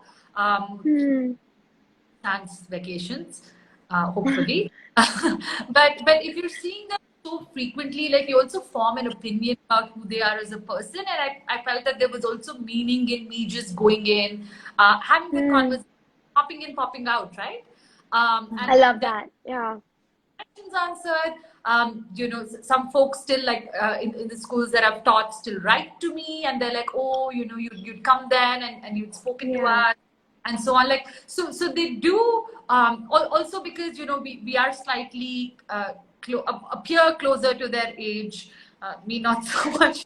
thanks vacations, hopefully. But if you're seeing them so frequently, like you also form an opinion about who they are as a person, and I felt that there was also meaning in me just going in, having the conversation, popping in, popping out, right? And I love that. Yeah. questions answered. Some folks still like in the schools that I've taught still write to me and they're like, oh, you'd come then and you'd spoken to us and so on. Like, so they do, also because, we are slightly appear closer to their age, me not so much.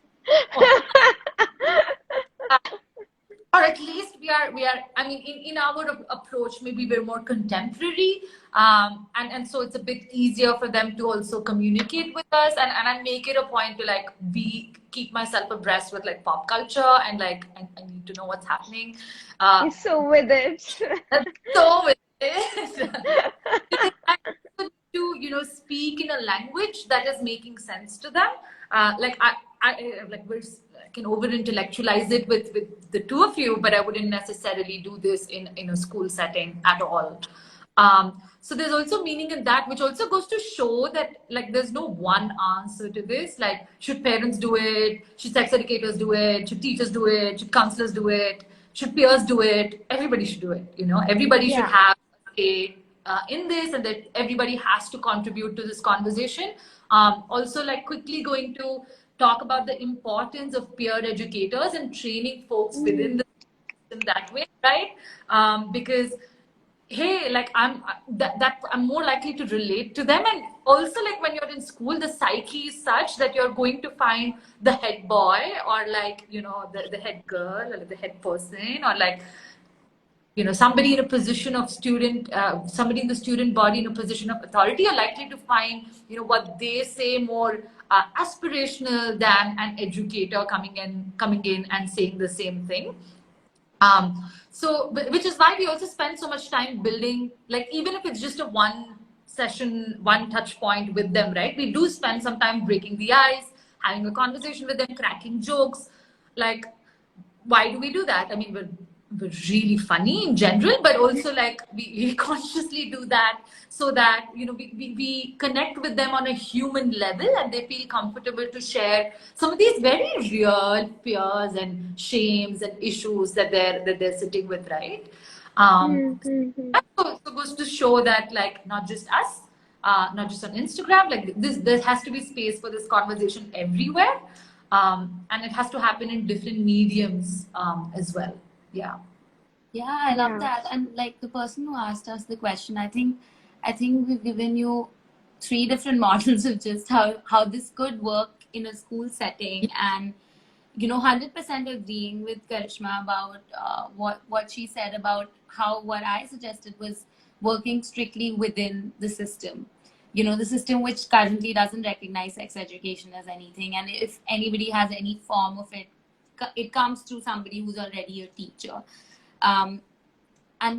Or at least we are, I mean, in our approach, maybe we're more contemporary. And so it's a bit easier for them to also communicate with us. And I make it a point to like keep myself abreast with like pop culture and like, I need to know what's happening. You're so with it. So with it. To, speak in a language that is making sense to them. Like I can over intellectualize it with the two of you, but I wouldn't necessarily do this in a school setting at all. So there's also meaning in that, which also goes to show that like there's no one answer to this. Like, should parents do it? Should sex educators do it? Should teachers do it? Should counselors do it? Should peers do it? Everybody should do it. Everybody should have a in this, and that everybody has to contribute to this conversation. Also, like quickly going to talk about the importance of peer educators and training folks within the system that way, right? Because hey, like I'm more likely to relate to them. And also, like when you're in school, the psyche is such that you're going to find the head boy or like the head girl or the head person or like somebody in a position of somebody in the student body in a position of authority are likely to find what they say more aspirational than an educator coming in and saying the same thing. Which is why we also spend so much time building, like even if it's just a one session, one touch point with them, right? We do spend some time breaking the ice, having a conversation with them, cracking jokes. Like, why do we do that? I mean, we're really funny in general, but also like we consciously do that so that we connect with them on a human level and they feel comfortable to share some of these very real fears and shames and issues that they're sitting with, right? That also goes to show that like not just us, not just on Instagram, like there has to be space for this conversation everywhere, and it has to happen in different mediums as well. Yeah, I love that. And like the person who asked us the question, I think we've given you 3 different models of just how this could work in a school setting. And 100% agreeing with Karishma about what she said about how what I suggested was working strictly within the system. The system which currently doesn't recognize sex education as anything, and if anybody has any form of it, it comes through somebody who's already a teacher. And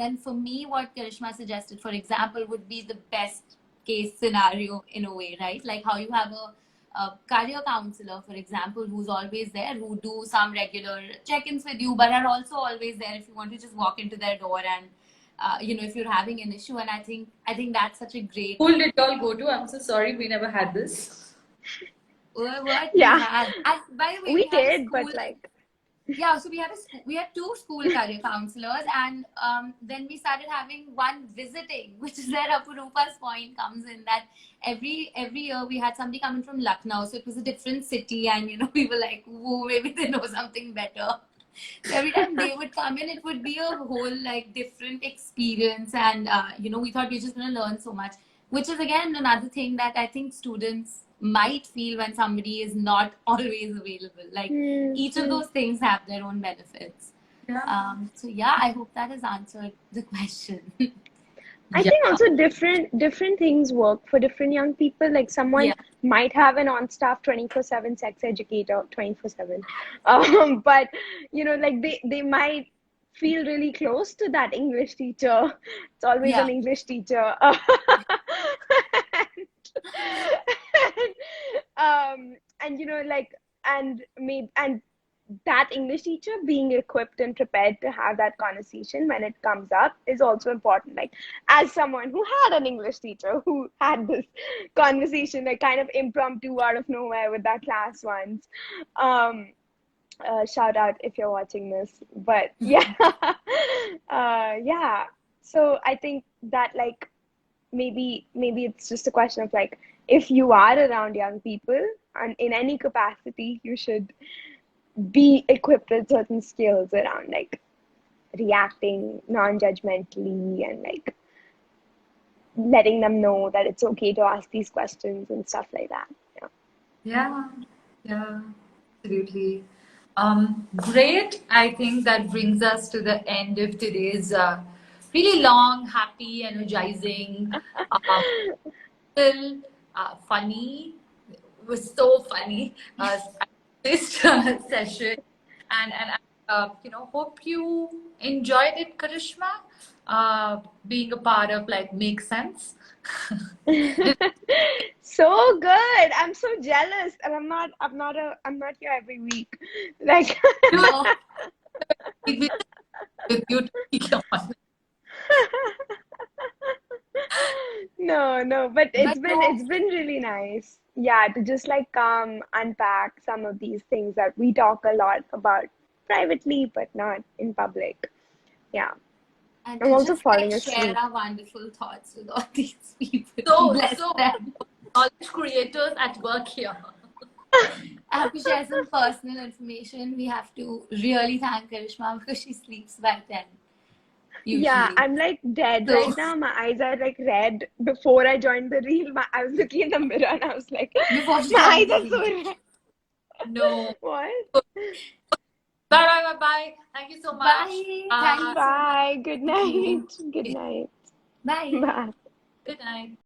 then for me, what Karishma suggested, for example, would be the best case scenario in a way, right? Like how you have a career counselor, for example, who's always there, who do some regular check-ins with you, but are also always there if you want to just walk into their door and, if you're having an issue. And I think that's such a great... Who did y'all go to? I'm so sorry, we never had this. What? Yeah. By the way, we did, but like... Yeah, so we had 2 school career counselors, and then we started having one visiting, which is where Apurupa's point comes in, that every year we had somebody coming from Lucknow, so it was a different city, and we were like, whoa, maybe they know something better. So every time they would come in, it would be a whole like different experience, and we thought we were just going to learn so much, which is again another thing that I think students might feel when somebody is not always available. Like each of those things have their own benefits. Yeah. So yeah, I hope that has answered the question. I think also different things work for different young people. Like someone Yeah. might have an on-staff 24/7 sex educator 24/7, but like they might feel really close to that English teacher. It's always Yeah. an English teacher. And like and that English teacher being equipped and prepared to have that conversation when it comes up is also important. Like, as someone who had an English teacher who had this conversation, like kind of impromptu out of nowhere with that class once. Shout out if you're watching this. But yeah, yeah. So I think that like maybe it's just a question of like, if you are around young people and in any capacity, you should be equipped with certain skills around like reacting non-judgmentally and like letting them know that it's okay to ask these questions and stuff like that. Yeah, absolutely. Great. I think that brings us to the end of today's really long, happy, energizing, still funny. It was so funny this session, and hope you enjoyed it, Karishma. Being a part of like Make Sense. So good. I'm so jealous, and I'm not here every week. Like No. With you to be honest. no, but it's been really nice. Yeah, to just like unpack some of these things that we talk a lot about privately, but not in public. Yeah. And I'm to also just falling like share asleep. our wonderful thoughts with all these people. So Bless them. knowledge creators at work here. I have to share some personal information. We have to really thank Karishma because she sleeps by 10 usually. Yeah, I'm like dead So- right now. My eyes are like red. Before I joined the reel, I was looking in the mirror and I was like, Before she my eyes joined the are so reel. red. No. What? Bye. Thank you so much. Bye. Thank you so much. Bye. Good Thank you. night. Good night. Bye. Bye. Good night.